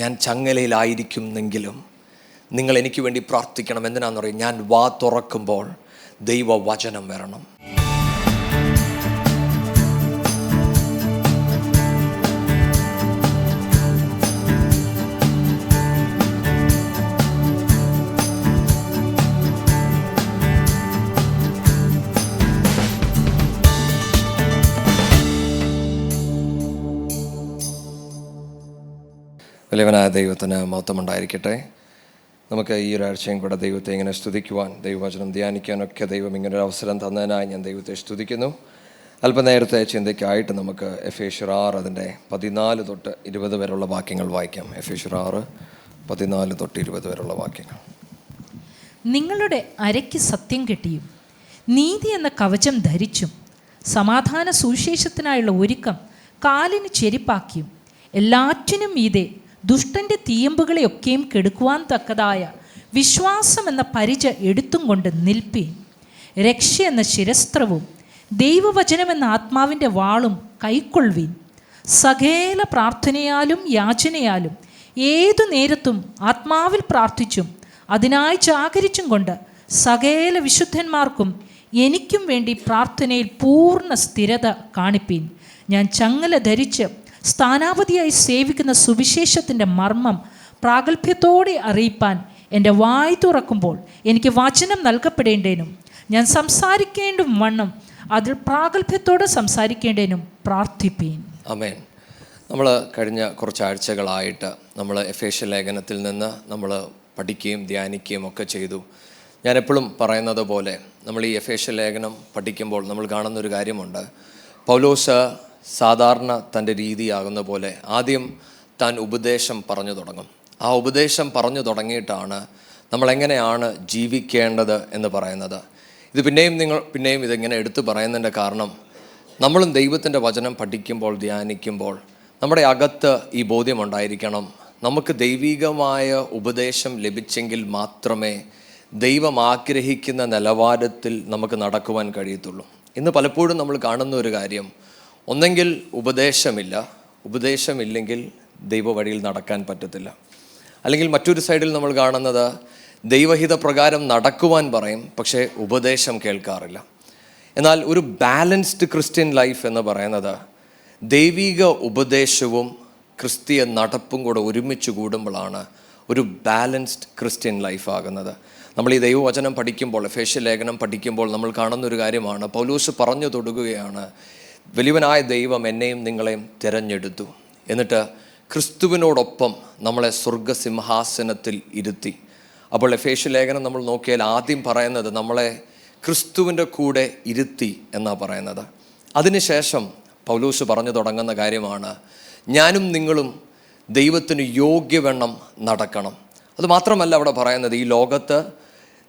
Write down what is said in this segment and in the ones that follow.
ഞാൻ ചങ്ങലയിലായിരിക്കുന്നെങ്കിലും നിങ്ങൾ എനിക്ക് വേണ്ടി പ്രാർത്ഥിക്കണം. എന്തിനാണെന്ന് പറയും, ഞാൻ വാ തുറക്കുമ്പോൾ ദൈവവചനം വരണം. വലിയവനായ ദൈവത്തിന് മഹത്വമുണ്ടായിരിക്കട്ടെ. നമുക്ക് ഈ ഒരാഴ്ചയും കൂടെ ദൈവത്തെ ഇങ്ങനെ സ്തുതിക്കുവാൻ, ദൈവവചനം ധ്യാനിക്കാനൊക്കെ ദൈവം ഇങ്ങനൊരു അവസരം തന്നതിനായി ഞാൻ ദൈവത്തെ സ്തുതിക്കുന്നു. അല്പനേരത്തെ ചിന്തയ്ക്കായിട്ട് നമുക്ക് എഫേസ്യർ 6 അതിൻ്റെ 14 തൊട്ട് 20 വരെയുള്ള വാക്യങ്ങൾ വായിക്കാം. എഫേസ്യർ 6 14 തൊട്ട് 20 വരെയുള്ള വാക്യങ്ങൾ. നിങ്ങളുടെ അരയ്ക്ക് സത്യം കെട്ടിയും നീതി എന്ന കവചം ധരിച്ചും സമാധാന സുവിശേഷത്തിനായുള്ള ഒരുക്കം കാലിന് ചെരിപ്പാക്കിയും എല്ലാറ്റിനും മീതെ ദുഷ്ടൻ്റെ തീയമ്പുകളെയൊക്കെയും കെടുക്കുവാൻ തക്കതായ വിശ്വാസം എന്ന പരിച എടുത്തും കൊണ്ട് നിൽപ്പീൻ. രക്ഷ എന്ന ശിരസ്ത്രവും ദൈവവചനമെന്ന ആത്മാവിൻ്റെ വാളും കൈക്കൊള്ളുവീൻ. സകല പ്രാർത്ഥനയാലും യാചനയാലും ഏതു നേരത്തും ആത്മാവിൽ പ്രാർത്ഥിച്ചും അതിനായി ജാഗരിച്ചും കൊണ്ട് സകല വിശുദ്ധന്മാർക്കും എനിക്കും വേണ്ടി പ്രാർത്ഥനയിൽ പൂർണ്ണ സ്ഥിരത കാണിപ്പീൻ. ഞാൻ ചങ്ങല ധരിച്ച് സ്ഥാനാപതിയായി സേവിക്കുന്ന സുവിശേഷത്തിൻ്റെ മർമ്മം പ്രാഗൽഭ്യത്തോടെ അറിയിപ്പാൻ എൻ്റെ വായ് തുറക്കുമ്പോൾ എനിക്ക് വചനം നൽകപ്പെടേണ്ടതിനും ഞാൻ സംസാരിക്കേണ്ടും വണ്ണം അതിൽ പ്രാഗൽഭ്യത്തോടെ സംസാരിക്കേണ്ടതിനും പ്രാർത്ഥിപ്പീൻ. ആമേൻ. നമ്മൾ കഴിഞ്ഞ കുറച്ചാഴ്ചകളായിട്ട് നമ്മൾ എഫേസ്യ ലേഖനത്തിൽ നിന്ന് നമ്മൾ പഠിക്കുകയും ധ്യാനിക്കുകയും ഒക്കെ ചെയ്തു. ഞാൻ എപ്പോഴും പറയുന്നത് പോലെ നമ്മൾ ഈ എഫേസ്യ ലേഖനം പഠിക്കുമ്പോൾ നമ്മൾ കാണുന്നൊരു കാര്യമുണ്ട്. പൗലോസ് സാധാരണ തൻ്റെ രീതിയാകുന്ന പോലെ ആദ്യം താൻ ഉപദേശം പറഞ്ഞു തുടങ്ങും. ആ ഉപദേശം പറഞ്ഞു തുടങ്ങിയിട്ടാണ് നമ്മളെങ്ങനെയാണ് ജീവിക്കേണ്ടത് എന്ന് പറയുന്നത്. ഇത് പിന്നെയും ഇതെങ്ങനെ എടുത്തു പറയുന്നതിൻ്റെ കാരണം, നമ്മളും ദൈവത്തിൻ്റെ വചനം പഠിക്കുമ്പോൾ ധ്യാനിക്കുമ്പോൾ നമ്മുടെ അകത്ത് ഈ ബോധ്യമുണ്ടായിരിക്കണം, നമുക്ക് ദൈവികമായ ഉപദേശം ലഭിച്ചെങ്കിൽ മാത്രമേ ദൈവം ആഗ്രഹിക്കുന്ന നിലവാരത്തിൽ നമുക്ക് നടക്കുവാൻ കഴിയത്തുള്ളൂ. ഇന്ന് പലപ്പോഴും നമ്മൾ കാണുന്ന ഒരു കാര്യം, ഒന്നെങ്കിൽ ഉപദേശമില്ലെങ്കിൽ ദൈവ വഴിയിൽ നടക്കാൻ പറ്റത്തില്ല. അല്ലെങ്കിൽ മറ്റൊരു സൈഡിൽ നമ്മൾ കാണുന്നത് ദൈവഹിത പ്രകാരം നടക്കുവാൻ പറയും, പക്ഷേ ഉപദേശം കേൾക്കാറില്ല. എന്നാൽ ഒരു ബാലൻസ്ഡ് ക്രിസ്ത്യൻ ലൈഫ് എന്ന് പറയുന്നത് ദൈവിക ഉപദേശവും ക്രിസ്തീയ നടപ്പും കൂടെ ഒരുമിച്ച് കൂടുമ്പോഴാണ് ഒരു ബാലൻസ്ഡ് ക്രിസ്ത്യൻ ലൈഫ് ആകുന്നത്. നമ്മൾ ഈ ദൈവവചനം പഠിക്കുമ്പോൾ, എഫേസ്യ ലേഖനം പഠിക്കുമ്പോൾ നമ്മൾ കാണുന്നൊരു കാര്യമാണ്, പൗലോസ് പറഞ്ഞു തൊടുകയാണ്, വലിയവനായ ദൈവം എന്നെയും നിങ്ങളെയും തിരഞ്ഞെടുത്തു, എന്നിട്ട് ക്രിസ്തുവിനോടൊപ്പം നമ്മളെ സ്വർഗസിംഹാസനത്തിൽ ഇരുത്തി. അപ്പോൾ എഫേസ്യ ലേഖനം നമ്മൾ നോക്കിയാൽ ആദ്യം പറയുന്നത് നമ്മളെ ക്രിസ്തുവിൻ്റെ കൂടെ ഇരുത്തി എന്നാണ് പറയുന്നത്. അതിനുശേഷം പൗലോസ് പറഞ്ഞു തുടങ്ങുന്ന കാര്യമാണ്, ഞാനും നിങ്ങളും ദൈവത്തിന് യോഗ്യവണ്ണം നടക്കണം. അതുമാത്രമല്ല അവിടെ പറയുന്നത്, ഈ ലോകത്ത്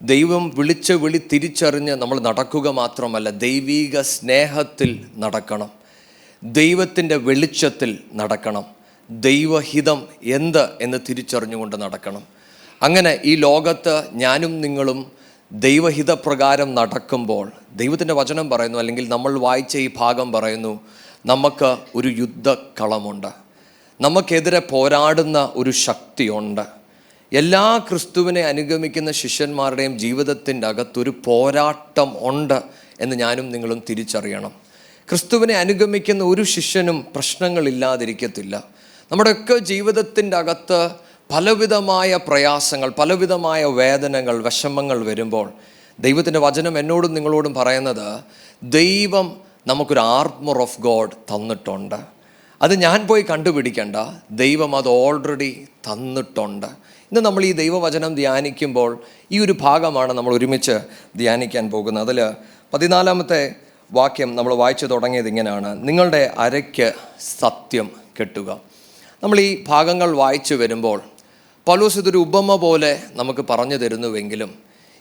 ദൈവം വിളിച്ച വിളി തിരിച്ചറിഞ്ഞ് നമ്മൾ നടക്കുക മാത്രമല്ല, ദൈവിക സ്നേഹത്തിൽ നടക്കണം, ദൈവത്തിൻ്റെ വെളിച്ചത്തിൽ നടക്കണം, ദൈവഹിതം എന്ത് എന്ന് തിരിച്ചറിഞ്ഞുകൊണ്ട് നടക്കണം. അങ്ങനെ ഈ ലോകത്ത് ഞാനും നിങ്ങളും ദൈവഹിതപ്രകാരം നടക്കുമ്പോൾ ദൈവത്തിൻ്റെ വചനം പറയുന്നു, അല്ലെങ്കിൽ നമ്മൾ വായിച്ച ഈ ഭാഗം പറയുന്നു, നമുക്ക് ഒരു യുദ്ധക്കളമുണ്ട്, നമുക്കെതിരെ പോരാടുന്ന ഒരു ശക്തിയുണ്ട്. എല്ലാ ക്രിസ്തുവിനെ അനുഗമിക്കുന്ന ശിഷ്യന്മാരുടെയും ജീവിതത്തിൻ്റെ അകത്തൊരു പോരാട്ടം ഉണ്ട് എന്ന് ഞാനും നിങ്ങളും തിരിച്ചറിയണം. ക്രിസ്തുവിനെ അനുഗമിക്കുന്ന ഒരു ശിഷ്യനും പ്രശ്നങ്ങളില്ലാതിരിക്കത്തില്ല. നമ്മുടെയൊക്കെ ജീവിതത്തിൻ്റെ അകത്ത് പലവിധമായ പ്രയാസങ്ങൾ, പലവിധമായ വേദനകൾ, വിഷമങ്ങൾ വരുമ്പോൾ ദൈവത്തിൻ്റെ വചനം എന്നോടും നിങ്ങളോടും പറയുന്നത്, ദൈവം നമുക്കൊരു ആർമർ ഓഫ് ഗോഡ് തന്നിട്ടുണ്ട്. അത് ഞാൻ പോയി കണ്ടുപിടിക്കണ്ട, ദൈവം അത് ഓൾറെഡി തന്നിട്ടുണ്ട്. ഇന്ന് നമ്മൾ ഈ ദൈവവചനം ധ്യാനിക്കുമ്പോൾ ഈ ഒരു ഭാഗമാണ് നമ്മൾ ഒരുമിച്ച് ധ്യാനിക്കാൻ പോകുന്നത്. അതിൽ 14-ാമത്തെ വാക്യം നമ്മൾ വായിച്ചു തുടങ്ങിയത് ഇങ്ങനെയാണ്, നിങ്ങളുടെ അരയ്ക്ക് സത്യം കെട്ടുക. നമ്മൾ ഈ ഭാഗങ്ങൾ വായിച്ചു വരുമ്പോൾ പൗലോസ് ഇതൊരു ഉപമ പോലെ നമുക്ക് പറഞ്ഞു തരുന്നുവെങ്കിലും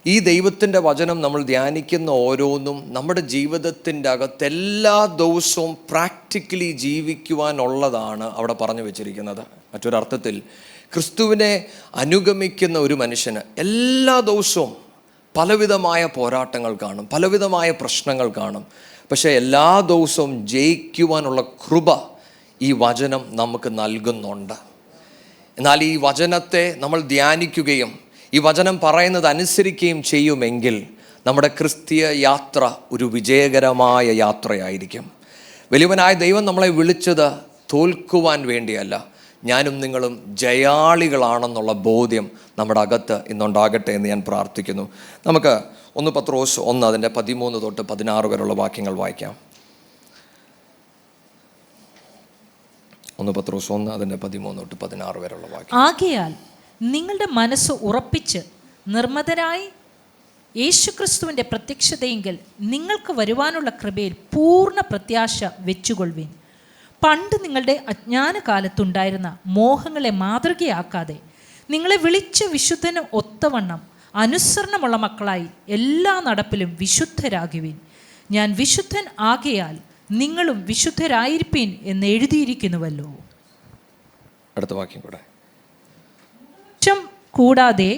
ഈ ദൈവത്തിൻ്റെ വചനം നമ്മൾ ധ്യാനിക്കുന്ന ഓരോന്നും നമ്മുടെ ജീവിതത്തിൻ്റെ അകത്ത് എല്ലാ ദിവസവും പ്രാക്ടിക്കലി ജീവിക്കുവാനുള്ളതാണ് അവിടെ പറഞ്ഞു വെച്ചിരിക്കുന്നത്. മറ്റൊരർത്ഥത്തിൽ ക്രിസ്തുവിനെ അനുഗമിക്കുന്ന ഒരു മനുഷ്യന് എല്ലാ ദിവസവും പലവിധമായ പോരാട്ടങ്ങൾ കാണും, പലവിധമായ പ്രശ്നങ്ങൾ കാണും. പക്ഷേ എല്ലാ ദിവസവും ജയിക്കുവാനുള്ള കൃപ ഈ വചനം നമുക്ക് നൽകുന്നുണ്ട്. എന്നാൽ ഈ വചനത്തെ നമ്മൾ ധ്യാനിക്കുകയും ഈ വചനം പറയുന്നത് അനുസരിക്കുകയും ചെയ്യുമെങ്കിൽ നമ്മുടെ ക്രിസ്തീയ യാത്ര ഒരു വിജയകരമായ യാത്രയായിരിക്കും. വലിയവനായ ദൈവം നമ്മളെ വിളിച്ചത് തോൽക്കുവാൻ വേണ്ടിയല്ല, ഞാനും നിങ്ങളും ജയാളികളാണെന്നുള്ള ബോധ്യം നമ്മുടെ അകത്ത് ഇന്നുണ്ടാകട്ടെ എന്ന് ഞാൻ പ്രാർത്ഥിക്കുന്നു. നമുക്ക് 1 പത്രോസ് 1 അതിൻ്റെ 13 തൊട്ട് 16 വരെയുള്ള വാക്യങ്ങൾ വായിക്കാം. 1 പത്രോസ് 1 അതിൻ്റെ 13 തൊട്ട് 16 വരെയുള്ള വാക്യം. ആകയാൽ നിങ്ങളുടെ മനസ്സ് ഉറപ്പിച്ച് നിർമ്മതരായി യേശുക്രിസ്തുവിൻ്റെ പ്രത്യക്ഷതയെങ്കിൽ നിങ്ങൾക്ക് വരുവാനുള്ള കൃപയിൽ പൂർണ്ണ പ്രത്യാശ വെച്ചുകൊള്ളുവിൻ. പണ്ട് നിങ്ങളുടെ അജ്ഞാനകാലത്തുണ്ടായിരുന്ന മോഹങ്ങളെ മാതൃകയാക്കാതെ നിങ്ങളെ വിളിച്ച വിശുദ്ധന് ഒത്തവണ്ണം അനുസരണമുള്ള മക്കളായി എല്ലാ നടപ്പിലും വിശുദ്ധരാകുവിൻ. ഞാൻ വിശുദ്ധൻ ആകയാൽ നിങ്ങളും വിശുദ്ധരായിരിപ്പീൻ എന്ന് എഴുതിയിരിക്കുന്നുവല്ലോ. അടുത്ത വാക്യം കൂടെ. കൂടാതെ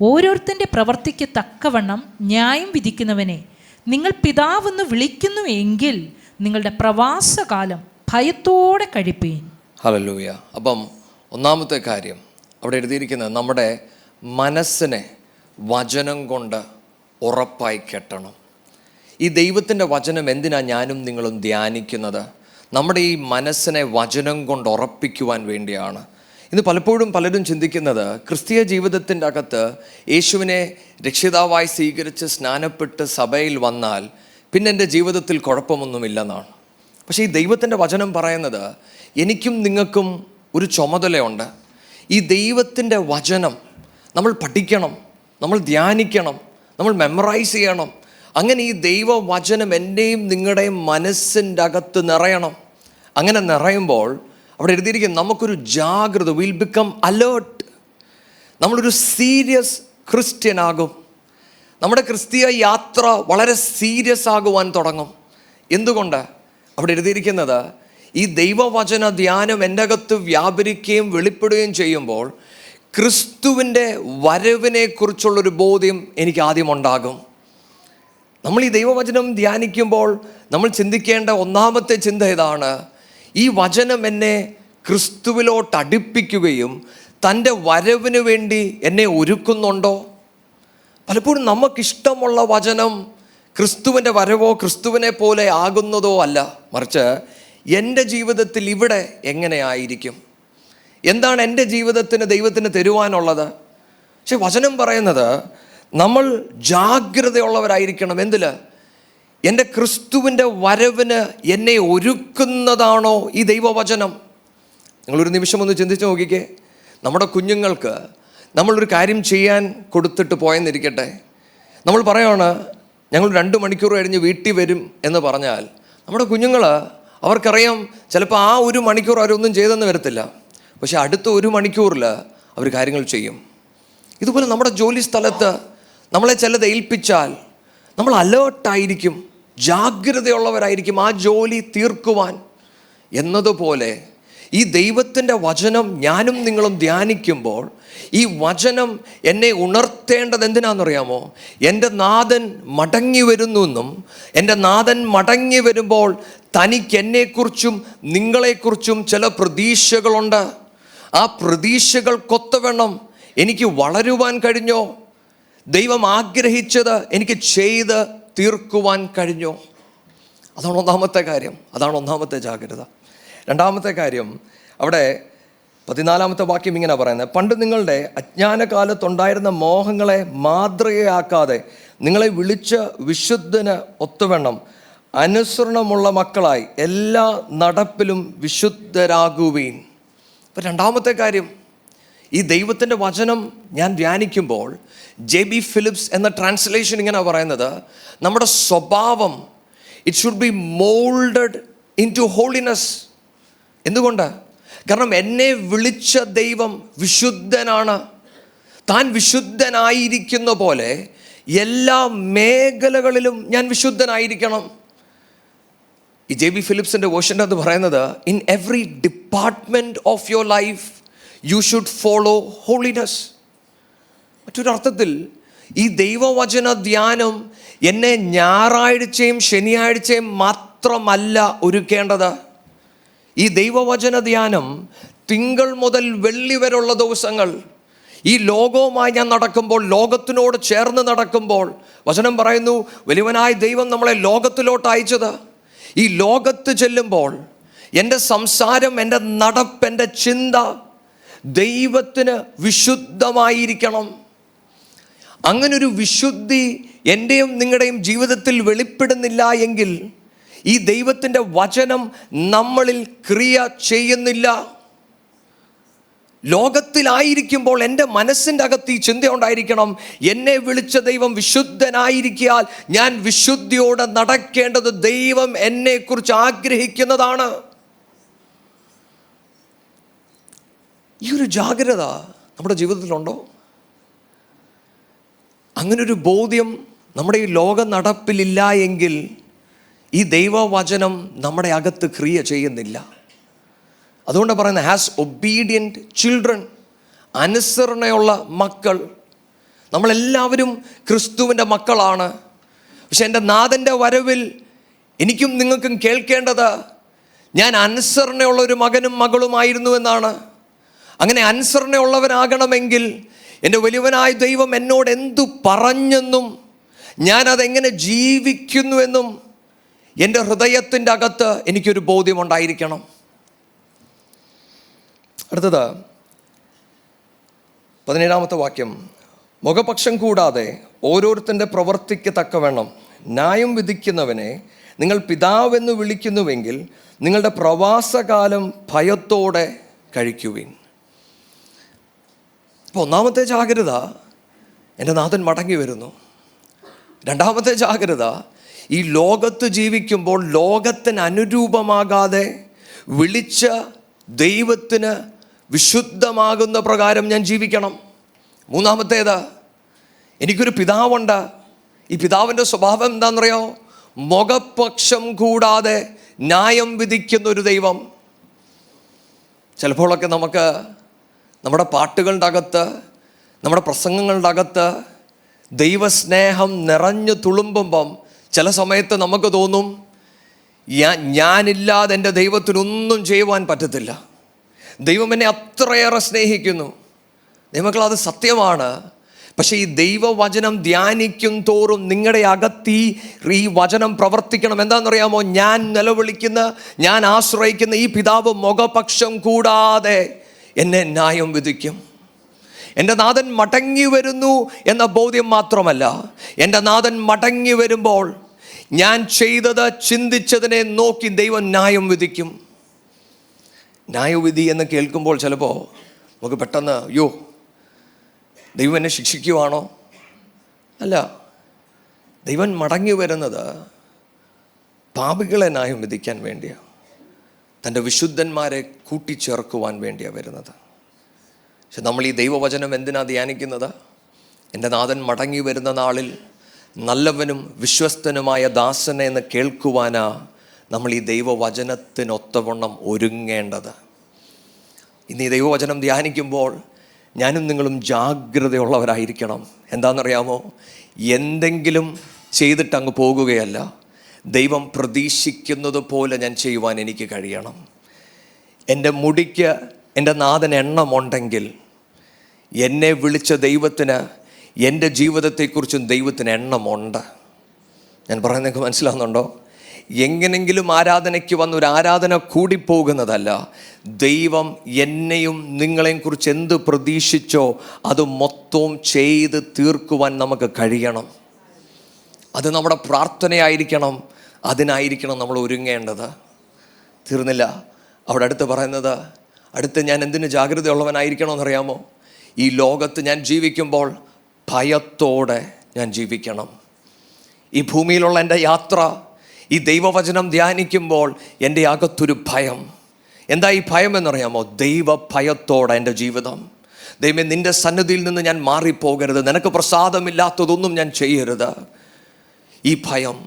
ഓരോരുത്തൻ്റെ പ്രവൃത്തിക്ക് തക്കവണ്ണം ന്യായം വിധിക്കുന്നവനെ നിങ്ങൾ പിതാവെന്ന് വിളിക്കുന്നു എങ്കിൽ നിങ്ങളുടെ പ്രവാസകാലം ഭയത്തോടെ കഴിപ്പീൻ. ഹല്ലേലൂയ. അപ്പം ഒന്നാമത്തെ കാര്യം അവിടെ എഴുതിയിരിക്കുന്നത്, നമ്മുടെ മനസ്സിനെ വചനം കൊണ്ട് ഉറപ്പായി കെട്ടണം. ഈ ദൈവത്തിൻ്റെ വചനം എന്തിനാണ് ഞാനും നിങ്ങളും ധ്യാനിക്കുന്നത്? നമ്മുടെ ഈ മനസ്സിനെ വചനം കൊണ്ട് ഉറപ്പിക്കുവാൻ വേണ്ടിയാണ്. ഇന്ന് പലപ്പോഴും പലരും ചിന്തിക്കുന്നത്, ക്രിസ്തീയ ജീവിതത്തിൻ്റെ അകത്ത് യേശുവിനെ രക്ഷിതാവായി സ്വീകരിച്ച് സ്നാനപ്പെട്ട് സഭയിൽ വന്നാൽ പിന്നെ എൻ്റെ ജീവിതത്തിൽ കുഴപ്പമൊന്നുമില്ലെന്നാണ്. പക്ഷേ ഈ ദൈവത്തിൻ്റെ വചനം പറയുന്നത്, എനിക്കും നിങ്ങൾക്കും ഒരു ചുമതലയുണ്ട്. ഈ ദൈവത്തിൻ്റെ വചനം നമ്മൾ പഠിക്കണം, നമ്മൾ ധ്യാനിക്കണം, നമ്മൾ മെമ്മറൈസ് ചെയ്യണം. അങ്ങനെ ഈ ദൈവവചനം എൻ്റെയും നിങ്ങളുടെയും മനസ്സിൻ്റെ അകത്ത് നിറയണം. അങ്ങനെ നിറയുമ്പോൾ അവിടെ എഴുതിയിരിക്കുന്നത്, നമുക്കൊരു ജാഗ്രത, വിൽ ബിക്കം അലേർട്ട്. നമ്മളൊരു സീരിയസ് ക്രിസ്ത്യൻ ആകും. നമ്മുടെ ക്രിസ്തീയ യാത്ര വളരെ സീരിയസ് ആകുവാൻ തുടങ്ങും. എന്തുകൊണ്ട്? അവിടെ എഴുതിയിരിക്കുന്നത്, ഈ ദൈവവചന ധ്യാനം എൻ്റെ അകത്ത് വ്യാപരിക്കുകയും വെളിപ്പെടുകയും ചെയ്യുമ്പോൾ ക്രിസ്തുവിൻ്റെ വരവിനെക്കുറിച്ചുള്ളൊരു ബോധ്യം എനിക്ക് ആദ്യം ഉണ്ടാകും. നമ്മൾ ഈ ദൈവവചനം ധ്യാനിക്കുമ്പോൾ നമ്മൾ ചിന്തിക്കേണ്ട ഒന്നാമത്തെ ചിന്ത ഇതാണ്, ഈ വചനം എന്നെ ക്രിസ്തുവിലോട്ട് അടുപ്പിക്കുകയും തൻ്റെ വരവിന് വേണ്ടി എന്നെ ഒരുക്കുന്നുണ്ടോ? പലപ്പോഴും നമുക്കിഷ്ടമുള്ള വചനം ക്രിസ്തുവിൻ്റെ വരവോ ക്രിസ്തുവിനെ പോലെ ആകുന്നതോ അല്ല, മറിച്ച് എൻ്റെ ജീവിതത്തിൽ ഇവിടെ എങ്ങനെയായിരിക്കും, എന്താണ് എൻ്റെ ജീവിതത്തിന് ദൈവത്തിന് തരുവാനുള്ളത്. പക്ഷെ വചനം പറയുന്നത് നമ്മൾ ജാഗ്രതയുള്ളവരായിരിക്കണം. എന്തിൽ? എൻ്റെ ക്രിസ്തുവിൻ്റെ വരവിന് എന്നെ ഒരുക്കുന്നതാണോ ഈ ദൈവവചനം? നിങ്ങളൊരു നിമിഷം ഒന്ന് ചിന്തിച്ച് നോക്കിക്കേ. നമ്മുടെ കുഞ്ഞുങ്ങൾക്ക് നമ്മളൊരു കാര്യം ചെയ്യാൻ കൊടുത്തിട്ട് പോയെന്നിരിക്കട്ടെ, നമ്മൾ പറയുകയാണ് ഞങ്ങൾ 2 മണിക്കൂർ കഴിഞ്ഞ് വീട്ടിൽ വരും എന്ന് പറഞ്ഞാൽ, നമ്മുടെ കുഞ്ഞുങ്ങൾ, അവർക്കറിയാം ചിലപ്പോൾ ആ 1 മണിക്കൂർ അവരൊന്നും ചെയ്തെന്ന് വരത്തില്ല, പക്ഷെ അടുത്ത 1 മണിക്കൂറിൽ അവർ കാര്യങ്ങൾ ചെയ്യും. ഇതുപോലെ നമ്മുടെ ജോലി സ്ഥലത്ത് നമ്മളെ ചിലത് ഏൽപ്പിച്ചാൽ നമ്മൾ അലേർട്ടായിരിക്കും, ജാഗ്രതയുള്ളവരായിരിക്കും ആ ജോലി തീർക്കുവാൻ. എന്നതുപോലെ ഈ ദൈവത്തിൻ്റെ വചനം ഞാനും നിങ്ങളും ധ്യാനിക്കുമ്പോൾ ഈ വചനം എന്നെ ഉണർത്തേണ്ടത് എന്തിനാണെന്നറിയാമോ? എൻ്റെ നാഥൻ മടങ്ങി വരുന്നു എന്നും, എൻ്റെ നാഥൻ മടങ്ങി വരുമ്പോൾ തനിക്ക് എന്നെക്കുറിച്ചും നിങ്ങളെക്കുറിച്ചും ചില പ്രതീക്ഷകളുണ്ട്. ആ പ്രതീക്ഷകൾക്കൊത്തവണ്ണം എനിക്ക് വളരുവാൻ കഴിഞ്ഞോ? ദൈവം ആഗ്രഹിച്ചത് എനിക്ക് ചെയ്ത് തീർക്കുവാൻ കഴിഞ്ഞോ? അതാണ് ഒന്നാമത്തെ കാര്യം, അതാണ് ഒന്നാമത്തെ ജാഗ്രത. രണ്ടാമത്തെ കാര്യം, അവിടെ 14-ാമത്തെ വാക്യം ഇങ്ങനെ പറയുന്നത്, പണ്ട് നിങ്ങളുടെ അജ്ഞാനകാലത്തുണ്ടായിരുന്ന മോഹങ്ങളെ മാതൃകയാക്കാതെ നിങ്ങളെ വിളിച്ച വിശുദ്ധന് ഒത്തുവണ്ണം അനുസരണമുള്ള മക്കളായി എല്ലാ നടപ്പിലും വിശുദ്ധരാകുവീൻ. അപ്പം രണ്ടാമത്തെ കാര്യം, ഈ ദൈവത്തിൻ്റെ വചനം ഞാൻ ധ്യാനിക്കുമ്പോൾ JB ഫിലിപ്സ് എന്ന ട്രാൻസ്ലേഷൻ ഇങ്ങനെ പറയുന്നത്, നമ്മുടെ സ്വഭാവം it should be moulded into holiness. എന്തുകൊണ്ട്? കാരണം എന്നെ വിളിച്ച ദൈവം വിശുദ്ധനാണ്. താൻ വിശുദ്ധനായിരിക്കുന്ന പോലെ എല്ലാ മേഖലകളിലും ഞാൻ വിശുദ്ധനായിരിക്കണം. ഈ JB ഫിലിപ്സിൻ്റെ വേർഷൻ്റെ അത് പറയുന്നത്, in every department of your life you should follow holiness. മറ്റൊരർത്ഥത്തിൽ ഈ ദൈവവചന ധ്യാനം എന്നെ ഞായറാഴ്ചയും ശനിയാഴ്ചയും മാത്രമല്ല ഒരുക്കേണ്ടത്. ഈ ദൈവവചന ധ്യാനം തിങ്കൾ മുതൽ വെള്ളി വരെയുള്ള ദിവസങ്ങൾ ഈ ലോകവുമായി ഞാൻ നടക്കുമ്പോൾ, ലോകത്തിനോട് ചേർന്ന് നടക്കുമ്പോൾ, വചനം പറയുന്നു വലിയവനായ ദൈവം നമ്മളെ ലോകത്തിലോട്ട് അയച്ചത്. ഈ ലോകത്ത് ചെല്ലുമ്പോൾ എൻ്റെ സംസാരം, എൻ്റെ നടപ്പ്, എൻ്റെ ചിന്ത ദൈവത്തിന് വിശുദ്ധമായിരിക്കണം. അങ്ങനൊരു വിശുദ്ധി എൻ്റെയും നിങ്ങളുടെയും ജീവിതത്തിൽ വെളിപ്പെടുന്നില്ല എങ്കിൽ ഈ ദൈവത്തിൻ്റെ വചനം നമ്മളിൽ ക്രിയ ചെയ്യുന്നില്ല. ലോകത്തിലായിരിക്കുമ്പോൾ എൻ്റെ മനസ്സിൻ്റെ അകത്ത് ഈ ചിന്ത ഉണ്ടായിരിക്കണം, എന്നെ വിളിച്ച ദൈവം വിശുദ്ധനായിരിക്കാൻ ഞാൻ വിശുദ്ധിയോടെ നടക്കേണ്ടത് ദൈവം എന്നെക്കുറിച്ച് ആഗ്രഹിക്കുന്നതാണ്. ഈ ഒരു ജാഗ്രത നമ്മുടെ ജീവിതത്തിലുണ്ടോ? അങ്ങനൊരു ബോധ്യം നമ്മുടെ ഈ ലോക നടപ്പിലില്ല എങ്കിൽ ഈ ദൈവവചനം നമ്മുടെ അകത്ത് ക്രിയ ചെയ്യുന്നില്ല. അതുകൊണ്ട് പറയുന്നത് ഹാസ് ഒബീഡിയൻറ്റ് ചിൽഡ്രൻ, അനുസരണയുള്ള മക്കൾ. നമ്മളെല്ലാവരും ക്രിസ്തുവിൻ്റെ മക്കളാണ്. പക്ഷെ എൻ്റെ നാഥൻ്റെ വരവിൽ എനിക്കും നിങ്ങൾക്കും കേൾക്കേണ്ടത് ഞാൻ അനുസരണയുള്ള ഒരു മകനും മകളുമായിരുന്നു എന്നാണ്. അങ്ങനെ അനുസരണയുള്ളവനാകണമെങ്കിൽ എൻ്റെ വലിയവനായ ദൈവം എന്നോട് എന്തു പറഞ്ഞെന്നും ഞാനതെങ്ങനെ ജീവിക്കുന്നുവെന്നും എൻ്റെ ഹൃദയത്തിൻ്റെ അകത്ത് എനിക്കൊരു ബോധ്യമുണ്ടായിരിക്കണം. അടുത്തത് 17-ാമത്തെ വാക്യം, മുഖപക്ഷം കൂടാതെ ഓരോരുത്തൻ്റെ പ്രവൃത്തിക്ക് തക്കവണ്ണം ന്യായം വിധിക്കുന്നവനെ നിങ്ങൾ പിതാവെന്ന് വിളിക്കുന്നുവെങ്കിൽ നിങ്ങളുടെ പ്രവാസകാലം ഭയത്തോടെ കഴിക്കുവിൻ. അപ്പോൾ ഒന്നാമത്തെ ജാഗ്രത, എൻ്റെ നാഥൻ മടങ്ങി വരുന്നു. രണ്ടാമത്തെ ജാഗ്രത, ഈ ലോകത്ത് ജീവിക്കുമ്പോൾ ലോകത്തിന് അനുരൂപമാകാതെ വിളിച്ച ദൈവത്തിന് വിശുദ്ധമാകുന്ന പ്രകാരം ഞാൻ ജീവിക്കണം. മൂന്നാമത്തേത്, എനിക്കൊരു പിതാവുണ്ട്. ഈ പിതാവിൻ്റെ സ്വഭാവം എന്താണെന്നറിയോ? മുഖപക്ഷം കൂടാതെ ന്യായം വിധിക്കുന്ന ഒരു ദൈവം. ചിലപ്പോഴൊക്കെ നമുക്ക് നമ്മുടെ പാട്ടുകളുടെ അകത്ത്, നമ്മുടെ പ്രസംഗങ്ങളുടെ അകത്ത് ദൈവസ്നേഹം നിറഞ്ഞു തുളുമ്പുമ്പം ചില സമയത്ത് നമുക്ക് തോന്നും ഞാനില്ലാതെ എൻ്റെ ദൈവത്തിനൊന്നും ചെയ്യുവാൻ പറ്റത്തില്ല. ദൈവം എന്നെ അത്രയേറെ സ്നേഹിക്കുന്നു. ദൈവമക്കൾ, അത് സത്യമാണ്. പക്ഷേ ഈ ദൈവവചനം ധ്യാനിക്കും തോറും നിങ്ങളുടെ അകത്ത് ഈ വചനം പ്രവർത്തിക്കണം. എന്താണെന്നറിയാമോ? ഞാൻ നിലവിളിക്കുന്ന, ഞാൻ ആശ്രയിക്കുന്ന ഈ പിതാവ് മുഖപക്ഷം കൂടാതെ എന്നെ ന്യായം വിധിക്കും. എൻ്റെ നാഥൻ മടങ്ങി വരുന്നു എന്ന ബോധ്യം മാത്രമല്ല, എൻ്റെ നാഥൻ മടങ്ങി വരുമ്പോൾ ഞാൻ ചെയ്തത്, ചിന്തിച്ചതിനെ നോക്കി ദൈവം ന്യായം വിധിക്കും. ന്യായവിധി എന്ന് കേൾക്കുമ്പോൾ ചിലപ്പോൾ നമുക്ക് പെട്ടെന്ന് അയ്യോ, ദൈവം എന്നെ ശിക്ഷിക്കുവാണോ? അല്ല, ദൈവം മടങ്ങി വരുന്നത് പാപികളെ ന്യായം വിധിക്കാൻ വേണ്ടിയാണ്, തൻ്റെ വിശുദ്ധന്മാരെ കൂട്ടിച്ചേർക്കുവാൻ വേണ്ടിയാണ് വരുന്നത്. പക്ഷെ നമ്മൾ ഈ ദൈവവചനം എന്തിനാ ധ്യാനിക്കുന്നത്? എൻ്റെ നാഥൻ മടങ്ങി വരുന്ന നാളിൽ നല്ലവനും വിശ്വസ്തനുമായ ദാസനെ എന്ന് കേൾക്കുവാനാ നമ്മൾ ഈ ദൈവവചനത്തിനൊത്തവണ്ണം ഒരുങ്ങേണ്ടത്. ഇന്ന് ഈ ദൈവവചനം ധ്യാനിക്കുമ്പോൾ ഞാനും നിങ്ങളും ജാഗ്രതയുള്ളവരായിരിക്കണം. എന്താണെന്നറിയാമോ? എന്തെങ്കിലും ചെയ്തിട്ട് അങ്ങ് പോകുകയല്ല, ദൈവം പ്രതീക്ഷിക്കുന്നത് പോലെ ഞാൻ ചെയ്യുവാൻ എനിക്ക് കഴിയണം. എൻ്റെ മുടിക്ക് എൻ്റെ നാഥൻ എണ്ണമുണ്ടെങ്കിൽ എന്നെ വിളിച്ച ദൈവത്തിന് എൻ്റെ ജീവിതത്തെക്കുറിച്ചും ദൈവത്തിന് എണ്ണമുണ്ട്. ഞാൻ പറയുന്നത് നിങ്ങൾക്ക് മനസ്സിലാവുന്നുണ്ടോ? എങ്ങനെങ്കിലും ആരാധനയ്ക്ക് വന്നൊരു ആരാധന കൂടിപ്പോകുന്നതല്ല. ദൈവം എന്നെയും നിങ്ങളെയും കുറിച്ച് എന്ത് പ്രതീക്ഷിച്ചോ അത് മൊത്തവും ചെയ്ത് തീർക്കുവാൻ നമുക്ക് കഴിയണം. അത് നമ്മുടെ പ്രാർത്ഥനയായിരിക്കണം. അതിനായിരിക്കണം നമ്മൾ ഒരുങ്ങേണ്ടത്. തീർന്നില്ല. അവിടെ അടുത്ത് പറയുന്നത്, അടുത്ത് ഞാൻ എന്തിന് ജാഗ്രതയുള്ളവനായിരിക്കണമെന്നറിയാമോ? ഈ ലോകത്ത് ഞാൻ ജീവിക്കുമ്പോൾ ഭയത്തോടെ ഞാൻ ജീവിക്കണം. ഈ ഭൂമിയിലുള്ള എൻ്റെ യാത്ര, ഈ ദൈവവചനം ധ്യാനിക്കുമ്പോൾ എൻ്റെ അകത്തൊരു ഭയം. എന്താ ഈ ഭയം എന്നറിയാമോ? ദൈവഭയത്തോടെ എൻ്റെ ജീവിതം. ദൈവമേ, നിൻ്റെ സന്നിധിയിൽ നിന്ന് ഞാൻ മാറിപ്പോകരുത്, നിനക്ക് പ്രസാദമില്ലാത്തതൊന്നും ഞാൻ ചെയ്യരുത്. ഈ ഭയം,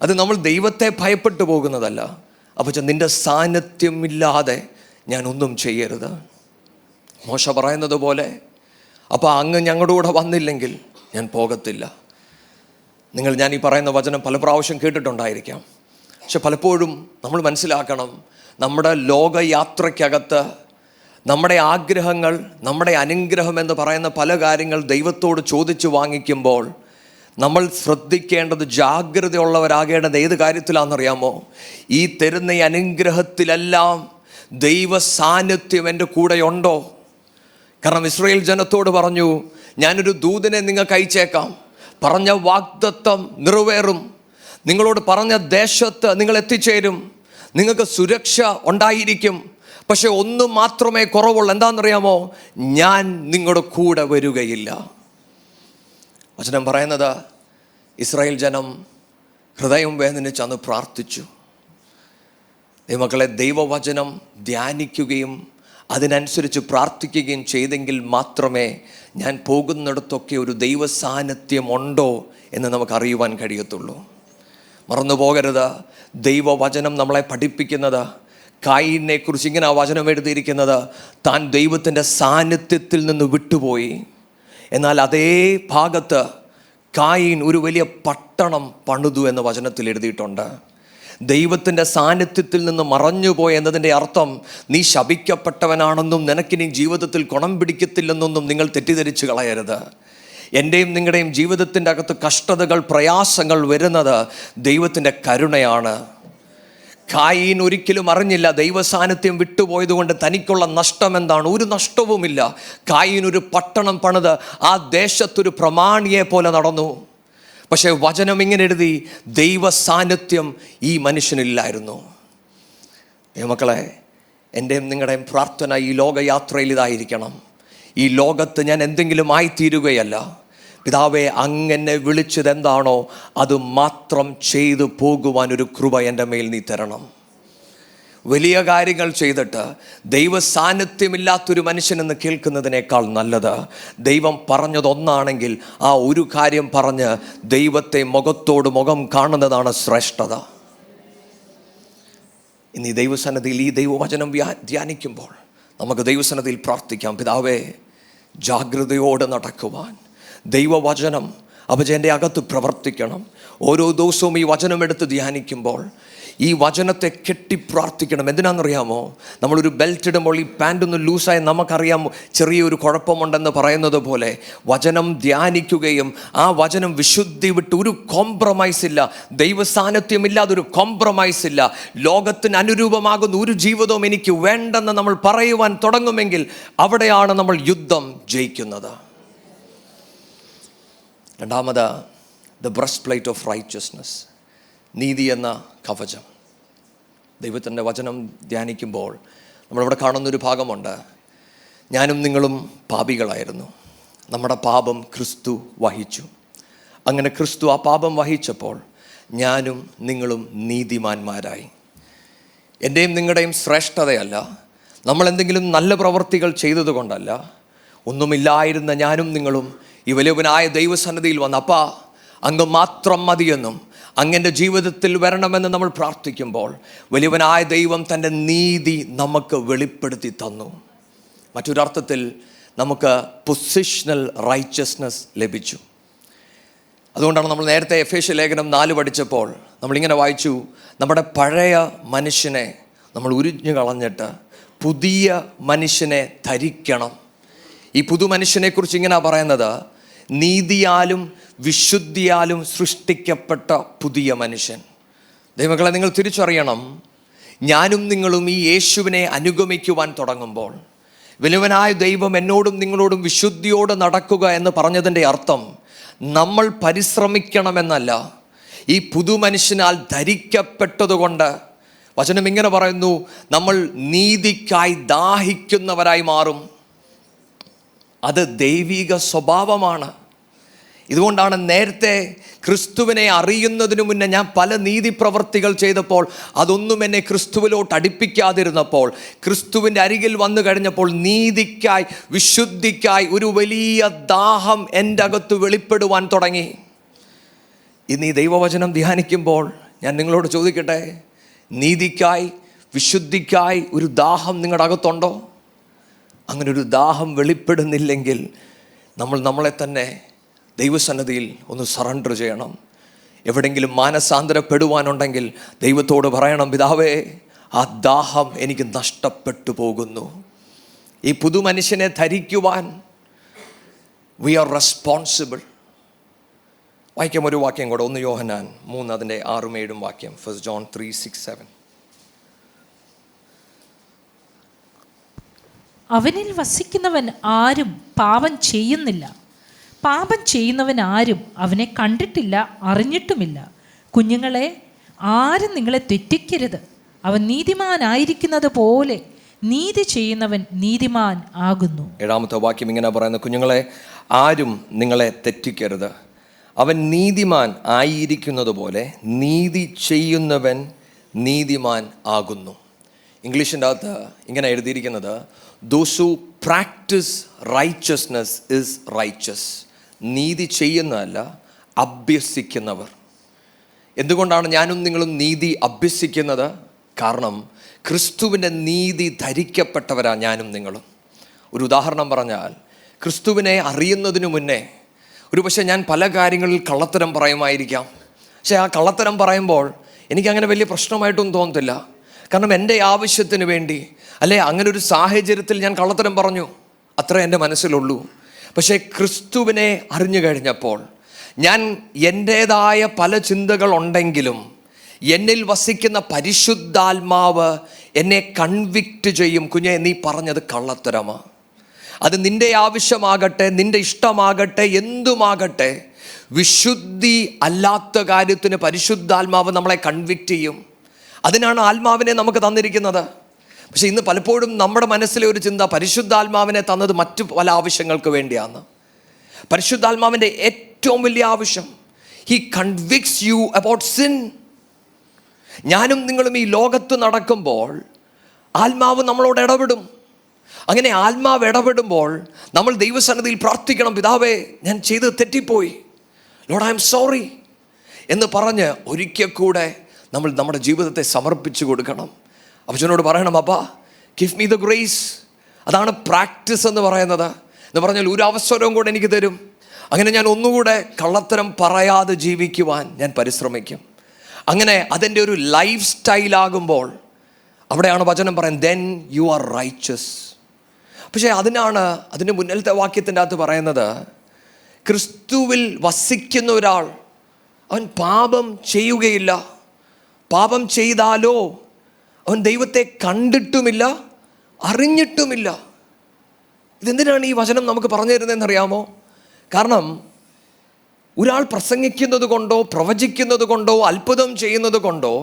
അത് നമ്മൾ ദൈവത്തെ ഭയപ്പെട്ടു പോകുന്നതല്ല. അപ്പോൾ നിൻ്റെ സാന്നിധ്യമില്ലാതെ ഞാൻ ഒന്നും ചെയ്യരുത്. മോശ പറയുന്നത് പോലെ, അപ്പോൾ അങ്ങ് ഞങ്ങളുടെ കൂടെ വന്നില്ലെങ്കിൽ ഞാൻ പോകത്തില്ല. ഞാൻ ഈ പറയുന്ന വചനം പല പ്രാവശ്യം കേട്ടിട്ടുണ്ടായിരിക്കാം. പക്ഷെ പലപ്പോഴും നമ്മൾ മനസ്സിലാക്കണം, നമ്മുടെ ലോകയാത്രയ്ക്കകത്ത് നമ്മുടെ ആഗ്രഹങ്ങൾ, നമ്മുടെ അനുഗ്രഹം എന്ന് പറയുന്ന പല കാര്യങ്ങൾ ദൈവത്തോട് ചോദിച്ചു വാങ്ങിക്കുമ്പോൾ നമ്മൾ ശ്രദ്ധിക്കേണ്ടത്, ജാഗ്രതയുള്ളവരാകേണ്ടത് ഏത് കാര്യത്തിലാണെന്നറിയാമോ? ഈ തരുന്ന ഈ അനുഗ്രഹത്തിലെല്ലാം ദൈവ സാന്നിധ്യം എൻ്റെ കൂടെയുണ്ടോ? കാരണം ഇസ്രായേൽ ജനത്തോട് പറഞ്ഞു, ഞാനൊരു ദൂതനെ നിങ്ങൾക്ക് അയച്ചേക്കാം, പറഞ്ഞ വാഗ്ദത്തം നിറവേറും, നിങ്ങളോട് പറഞ്ഞ ദേശത്ത് നിങ്ങൾ എത്തിച്ചേരും, നിങ്ങൾക്ക് സുരക്ഷ ഉണ്ടായിരിക്കും. പക്ഷെ ഒന്നും മാത്രമേ കുറവുള്ളൂ. എന്താണെന്നറിയാമോ? ഞാൻ നിങ്ങളുടെ കൂടെ വരികയില്ല. വചനം പറയുന്നത്, ഇസ്രായേൽ ജനം ഹൃദയം വേദനിച്ച് അന്ന് പ്രാർത്ഥിച്ചു. ദൈവമക്കളെ, ദൈവവചനം ധ്യാനിക്കുകയും അതിനനുസരിച്ച് പ്രാർത്ഥിക്കുകയും ചെയ്തെങ്കിൽ മാത്രമേ ഞാൻ പോകുന്നിടത്തൊക്കെ ഒരു ദൈവ സാന്നിധ്യം ഉണ്ടോ എന്ന് നമുക്ക് അറിയുവാൻ കഴിയത്തുള്ളൂ. മറന്നു പോകരുത്, ദൈവവചനം നമ്മളെ പഠിപ്പിക്കുന്നത്, കായീനെ കുറിച്ച് ഇങ്ങനെ ആ വചനം എഴുതിയിരിക്കുന്നത്, താൻ ദൈവത്തിൻ്റെ സാന്നിധ്യത്തിൽ നിന്ന് വിട്ടുപോയി. എന്നാൽ അതേ ഭാഗത്ത് കായീൻ ഒരു വലിയ പട്ടണം പണിതു എന്ന് വചനത്തിൽ എഴുതിയിട്ടുണ്ട്. ദൈവത്തിൻ്റെ സാന്നിധ്യത്തിൽ നിന്ന് മറഞ്ഞുപോയി എന്നതിൻ്റെ അർത്ഥം നീ ശപിക്കപ്പെട്ടവനാണെന്നും നിനക്കിനി ജീവിതത്തിൽ ഗുണം പിടിക്കത്തില്ലെന്നൊന്നും നിങ്ങൾ തെറ്റിദ്ധരിച്ച് കളയരുത്. എൻ്റെയും നിങ്ങളുടെയും ജീവിതത്തിൻ്റെ അകത്ത് കഷ്ടതകൾ, പ്രയാസങ്ങൾ വരുന്നത് ദൈവത്തിൻ്റെ കരുണയാണ്. കായീൻ ഒരിക്കലും അറിഞ്ഞില്ല ദൈവസാന്നിധ്യം വിട്ടുപോയതുകൊണ്ട് തനിക്കുള്ള നഷ്ടം എന്താണ്. ഒരു നഷ്ടവുമില്ല. കായീൻ ഒരു പട്ടണം പണിത് ആ ദേശത്തൊരു പ്രമാണിയെ പോലെ നടന്നു. പക്ഷേ വചനം ഇങ്ങനെ എഴുതി, ദൈവ സാന്നിധ്യം ഈ മനുഷ്യനില്ലായിരുന്നു. മക്കളെ, എൻ്റെയും നിങ്ങളുടെയും പ്രാർത്ഥന ഈ ലോകയാത്രയിൽ ഇതായിരിക്കണം. ഈ ലോകത്ത് ഞാൻ എന്തെങ്കിലും ആയിത്തീരുകയല്ല. പിതാവേ, അങ്ങനെ വിളിച്ചത് എന്താണോ അത് മാത്രം ചെയ്തു പോകുവാൻ ഒരു കൃപ എൻ്റെ മേൽ നീ തരണം. വലിയ കാര്യങ്ങൾ ചെയ്തിട്ട് ദൈവ സാന്നിധ്യമില്ലാത്തൊരു മനുഷ്യനെന്ന് കേൾക്കുന്നതിനേക്കാൾ നല്ലത് ദൈവം പറഞ്ഞതൊന്നാണെങ്കിൽ ആ ഒരു കാര്യം പറഞ്ഞ് ദൈവത്തെ മുഖത്തോട് മുഖം കാണുന്നതാണ് ശ്രേഷ്ഠത. ഇനി ദൈവസന്നിധിയിൽ ഈ ദൈവവചനം ധ്യാനിക്കുമ്പോൾ നമുക്ക് ദൈവസന്നിധിയിൽ പ്രാർത്ഥിക്കാം. പിതാവേ, ജാഗ്രതയോടെ നടക്കുവാൻ ദൈവവചനം അപജൻ്റെ അകത്ത് പ്രവർത്തിക്കണം. ഓരോ ദിവസവും ഈ വചനം എടുത്ത് ധ്യാനിക്കുമ്പോൾ ഈ വചനത്തെ കെട്ടി പ്രാർത്ഥിക്കണം. എന്തിനാണെന്നറിയാമോ? നമ്മളൊരു ബെൽറ്റ് ഇടുമ്പോൾ ഈ പാൻ്റ് ഒന്ന് ലൂസായി നമുക്കറിയാം ചെറിയൊരു കുഴപ്പമുണ്ടെന്ന് പറയുന്നത് പോലെ വചനം ധ്യാനിക്കുകയും ആ വചനം വിശുദ്ധി വിട്ട് ഒരു കോംപ്രമൈസ് ഇല്ല, ദൈവസാന്നിധ്യമില്ലാതെ ഒരു കോംപ്രമൈസ് ഇല്ല, ലോകത്തിന് അനുരൂപമാകുന്ന ഒരു ജീവിതവും എനിക്ക് വേണ്ടെന്ന് നമ്മൾ പറയുവാൻ തുടങ്ങുമെങ്കിൽ അവിടെയാണ് നമ്മൾ യുദ്ധം ജയിക്കുന്നത്. രണ്ടാമത്, the breast plate of righteousness, നീതി എന്ന കവചം. ദൈവത്തിൻ്റെ വചനം ധ്യാനിക്കുമ്പോൾ നമ്മളിവിടെ കാണുന്നൊരു ഭാഗമുണ്ട്. ഞാനും നിങ്ങളും പാപികളായിരുന്നു, നമ്മുടെ പാപം ക്രിസ്തു വഹിച്ചു. അങ്ങനെ ക്രിസ്തു ആ പാപം വഹിച്ചപ്പോൾ ഞാനും നിങ്ങളും നീതിമാന്മാരായി. എൻ്റെയും നിങ്ങളുടെയും ശ്രേഷ്ഠതയല്ല, നമ്മളെന്തെങ്കിലും നല്ല പ്രവൃത്തികൾ ചെയ്തത് കൊണ്ടല്ല. ഒന്നുമില്ലായിരുന്ന ഞാനും നിങ്ങളും ഈ വലിയവനായ ദൈവസന്നിധിയിൽ വന്ന്, അപ്പാ അങ്ങ് മാത്രം മതിയെന്നും അങ്ങൻ്റെ ജീവിതത്തിൽ വരണമെന്ന് നമ്മൾ പ്രാർത്ഥിക്കുമ്പോൾ വലിയവനായ ദൈവം തൻ്റെ നീതി നമുക്ക് വെളിപ്പെടുത്തി തന്നു. മറ്റൊരർത്ഥത്തിൽ നമുക്ക് പൊസിഷണൽ റൈച്ചസ്നസ് ലഭിച്ചു. അതുകൊണ്ടാണ് നമ്മൾ നേരത്തെ എഫേസ്യ ലേഖനം 4 പഠിച്ചപ്പോൾ നമ്മളിങ്ങനെ വായിച്ചു, നമ്മുടെ പഴയ മനുഷ്യനെ നമ്മൾ ഉരിഞ്ഞു കളഞ്ഞിട്ട് പുതിയ മനുഷ്യനെ ധരിക്കണം. ഈ പുതു മനുഷ്യനെക്കുറിച്ച് ഇങ്ങനെ പറയുന്നത്, നീതിയാലും വിശുദ്ധിയാലും സൃഷ്ടിക്കപ്പെട്ട പുതിയ മനുഷ്യൻ. ദൈവമക്കളെ, നിങ്ങൾ തിരിച്ചറിയണം, ഞാനും നിങ്ങളും ഈ യേശുവിനെ അനുഗമിക്കുവാൻ തുടങ്ങുമ്പോൾ വലിയവനായ ദൈവം എന്നോടും നിങ്ങളോടും വിശുദ്ധിയോടെ നടക്കുക എന്ന് പറഞ്ഞതിൻ്റെ അർത്ഥം നമ്മൾ പരിശ്രമിക്കണമെന്നല്ല. ഈ പുതു മനുഷ്യനാൽ ധരിക്കപ്പെട്ടതുകൊണ്ട് വചനം ഇങ്ങനെ പറയുന്നു, നമ്മൾ നീതിക്കായി ദാഹിക്കുന്നവരായി മാറും. അത് ദൈവിക സ്വഭാവമാണ്. ഇതുകൊണ്ടാണ് നേരത്തെ ക്രിസ്തുവിനെ അറിയുന്നതിനു മുന്നേ ഞാൻ പല നീതി പ്രവർത്തികൾ ചെയ്തപ്പോൾ അതൊന്നും എന്നെ ക്രിസ്തുവിലോട്ട് അടുപ്പിക്കാതിരുന്നപ്പോൾ, ക്രിസ്തുവിൻ്റെ അരികിൽ വന്നു കഴിഞ്ഞപ്പോൾ നീതിക്കായി വിശുദ്ധിക്കായി ഒരു വലിയ ദാഹം എൻ്റെ അകത്ത് വെളിപ്പെടുവാൻ തുടങ്ങി. ഇന്ന് ഈ ദൈവവചനം ധ്യാനിക്കുമ്പോൾ ഞാൻ നിങ്ങളോട് ചോദിക്കട്ടെ, നീതിക്കായി വിശുദ്ധിക്കായി ഒരു ദാഹം നിങ്ങളുടെ അകത്തുണ്ടോ? അങ്ങനെ ഒരു ദാഹം വെളിപ്പെടുന്നില്ലെങ്കിൽ നമ്മളെ തന്നെ ദൈവസന്നിധിയിൽ ഒന്ന് സറണ്ടർ ചെയ്യണം. എവിടെയെങ്കിലും മാനസാന്തരപ്പെടുവാനുണ്ടെങ്കിൽ ദൈവത്തോട് പറയണം, പിതാവേ, ആ ദാഹം എനിക്ക് നഷ്ടപ്പെട്ടു പോകുന്നു. ഈ പുതു മനുഷ്യനെ ധരിക്കുവാൻ വി ആർ റെസ്പോൺസിബിൾ. വായിക്കാം ഒരു വാക്യം കൂടെ, 1 യോഹന്നാൻ 3 അതിൻ്റെ 6-7 വാക്യം. 1 John 3:6-7. അവനിൽ വസിക്കുന്നവൻ ആരും പാപം ചെയ്യുന്നില്ല. പാപം ചെയ്യുന്നവൻ ആരും അവനെ കണ്ടിട്ടില്ല, അറിഞ്ഞിട്ടുമില്ല. കുഞ്ഞുങ്ങളെ, ആരും നിങ്ങളെ തെറ്റിക്കരുത്. അവൻ നീതിമാനായിരിക്കുന്നത് പോലെ നീതി ചെയ്യുന്നവൻ നീതിമാൻ ആകുന്നു. 7ാമത്തെ വാക്യം ഇങ്ങനെ പറയുന്നത്, കുഞ്ഞുങ്ങളെ, ആരും നിങ്ങളെ തെറ്റിക്കരുത്. അവൻ നീതിമാൻ ആയിരിക്കുന്നത് പോലെ നീതി ചെയ്യുന്നവൻ നീതിമാൻ ആകുന്നു. ഇംഗ്ലീഷിൻ്റെ അകത്ത് ഇങ്ങനെ എഴുതിയിരിക്കുന്നത്, those who practice righteousness is righteous. നീതി ചെയ്യുന്നതല്ല, അഭ്യസിക്കുന്നവർ. എന്തുകൊണ്ടാണ് ഞാനും നിങ്ങളും നീതി അഭ്യസിക്കുന്നത്? കാരണം ക്രിസ്തുവിൻ്റെ നീതി ധരിക്കപ്പെട്ടവരാ ഞാനും നിങ്ങളും. ഒരു ഉദാഹരണം പറഞ്ഞാൽ, ക്രിസ്തുവിനെ അറിയുന്നതിന് മുന്നേ ഒരുപക്ഷെ ഞാൻ പല കാര്യങ്ങളിൽ കള്ളത്തരം പറയുമായിരിക്കാം. പക്ഷേ ആ കള്ളത്തരം പറയുമ്പോൾ എനിക്കങ്ങനെ വലിയ പ്രശ്നമായിട്ടൊന്നും തോന്നത്തില്ല. കാരണം എൻ്റെ ആവശ്യത്തിന് വേണ്ടി, അല്ലെ അങ്ങനെ ഒരു സാഹചര്യത്തിൽ ഞാൻ കള്ളത്തരം പറഞ്ഞു, അത്രേ എൻ്റെ മനസ്സിലുള്ളൂ. പക്ഷേ ക്രിസ്തുവിനെ അറിഞ്ഞു കഴിഞ്ഞപ്പോൾ ഞാൻ എൻ്റേതായ പല ചിന്തകളുണ്ടെങ്കിലും എന്നിൽ വസിക്കുന്ന പരിശുദ്ധാത്മാവ് എന്നെ കൺവിക്റ്റ് ചെയ്യും. കുഞ്ഞെ, നീ പറഞ്ഞത് കള്ളത്തരമാണ്. അത് നിൻ്റെ ആവശ്യമാകട്ടെ, നിൻ്റെ ഇഷ്ടമാകട്ടെ, എന്തുമാകട്ടെ, വിശുദ്ധി അല്ലാത്ത കാര്യത്തിന് പരിശുദ്ധാത്മാവ് നമ്മളെ കൺവിക്റ്റ് ചെയ്യും. അതിനാണ് ആത്മാവിനെ നമുക്ക് തന്നിരിക്കുന്നത്. പക്ഷെ ഇന്ന് പലപ്പോഴും നമ്മുടെ മനസ്സിലെ ഒരു ചിന്ത, പരിശുദ്ധാത്മാവിനെ തന്നത് മറ്റു പല ആവശ്യങ്ങൾക്ക് വേണ്ടിയാണ്. പരിശുദ്ധാത്മാവിൻ്റെ ഏറ്റവും വലിയ ആവശ്യം, he convicts you about sin. ഞാനും നിങ്ങളും ഈ ലോകത്ത് നടക്കുമ്പോൾ ആത്മാവ് നമ്മളോട് ഇടപെടും. അങ്ങനെ ആത്മാവ് ഇടപെടുമ്പോൾ നമ്മൾ ദൈവസന്നിധിയിൽ പ്രാർത്ഥിക്കണം, പിതാവേ, ഞാൻ ചെയ്ത് തെറ്റിപ്പോയി, ലോർഡ് ഐ എം സോറി എന്ന് പറഞ്ഞ് ഒരിക്കൽ കൂടെ നമ്മൾ നമ്മുടെ ജീവിതത്തെ സമർപ്പിച്ചു കൊടുക്കണം. അപ്പച്ചനോട് പറയണം, അപ്പാ, ഗിവ് മീ ദ ഗ്രേസ്. അതാണ് പ്രാക്ടീസ് എന്ന് പറയുന്നത്. എന്ന് പറഞ്ഞാൽ ഒരു അവസരവും കൂടെ എനിക്ക് തരും. അങ്ങനെ ഞാൻ ഒന്നുകൂടെ കള്ളത്തരം പറയാതെ ജീവിക്കുവാൻ ഞാൻ പരിശ്രമിക്കും. അങ്ങനെ അതെൻ്റെ ഒരു ലൈഫ് സ്റ്റൈലാകുമ്പോൾ അവിടെയാണ് വചനം പറയുന്നത്, ദെൻ യു ആർ റൈച്ചസ്. പക്ഷേ അതിന് മുന്നിലത്തെ വാക്യത്തിൻ്റെ അകത്ത് പറയുന്നത്, ക്രിസ്തുവിൽ വസിക്കുന്ന ഒരാൾ അവൻ പാപം ചെയ്യുകയില്ല. പാപം ചെയ്താലോ അവൻ ദൈവത്തെ കണ്ടിട്ടുമില്ല, അറിഞ്ഞിട്ടുമില്ല. ഇതെന്തിനാണ് ഈ വചനം നമുക്ക് പറഞ്ഞു തരുന്നതെന്നറിയാമോ? കാരണം ഒരാൾ പ്രസംഗിക്കുന്നത് കൊണ്ടോ പ്രവചിക്കുന്നത് കൊണ്ടോ അത്ഭുതം ചെയ്യുന്നത് കൊണ്ടോ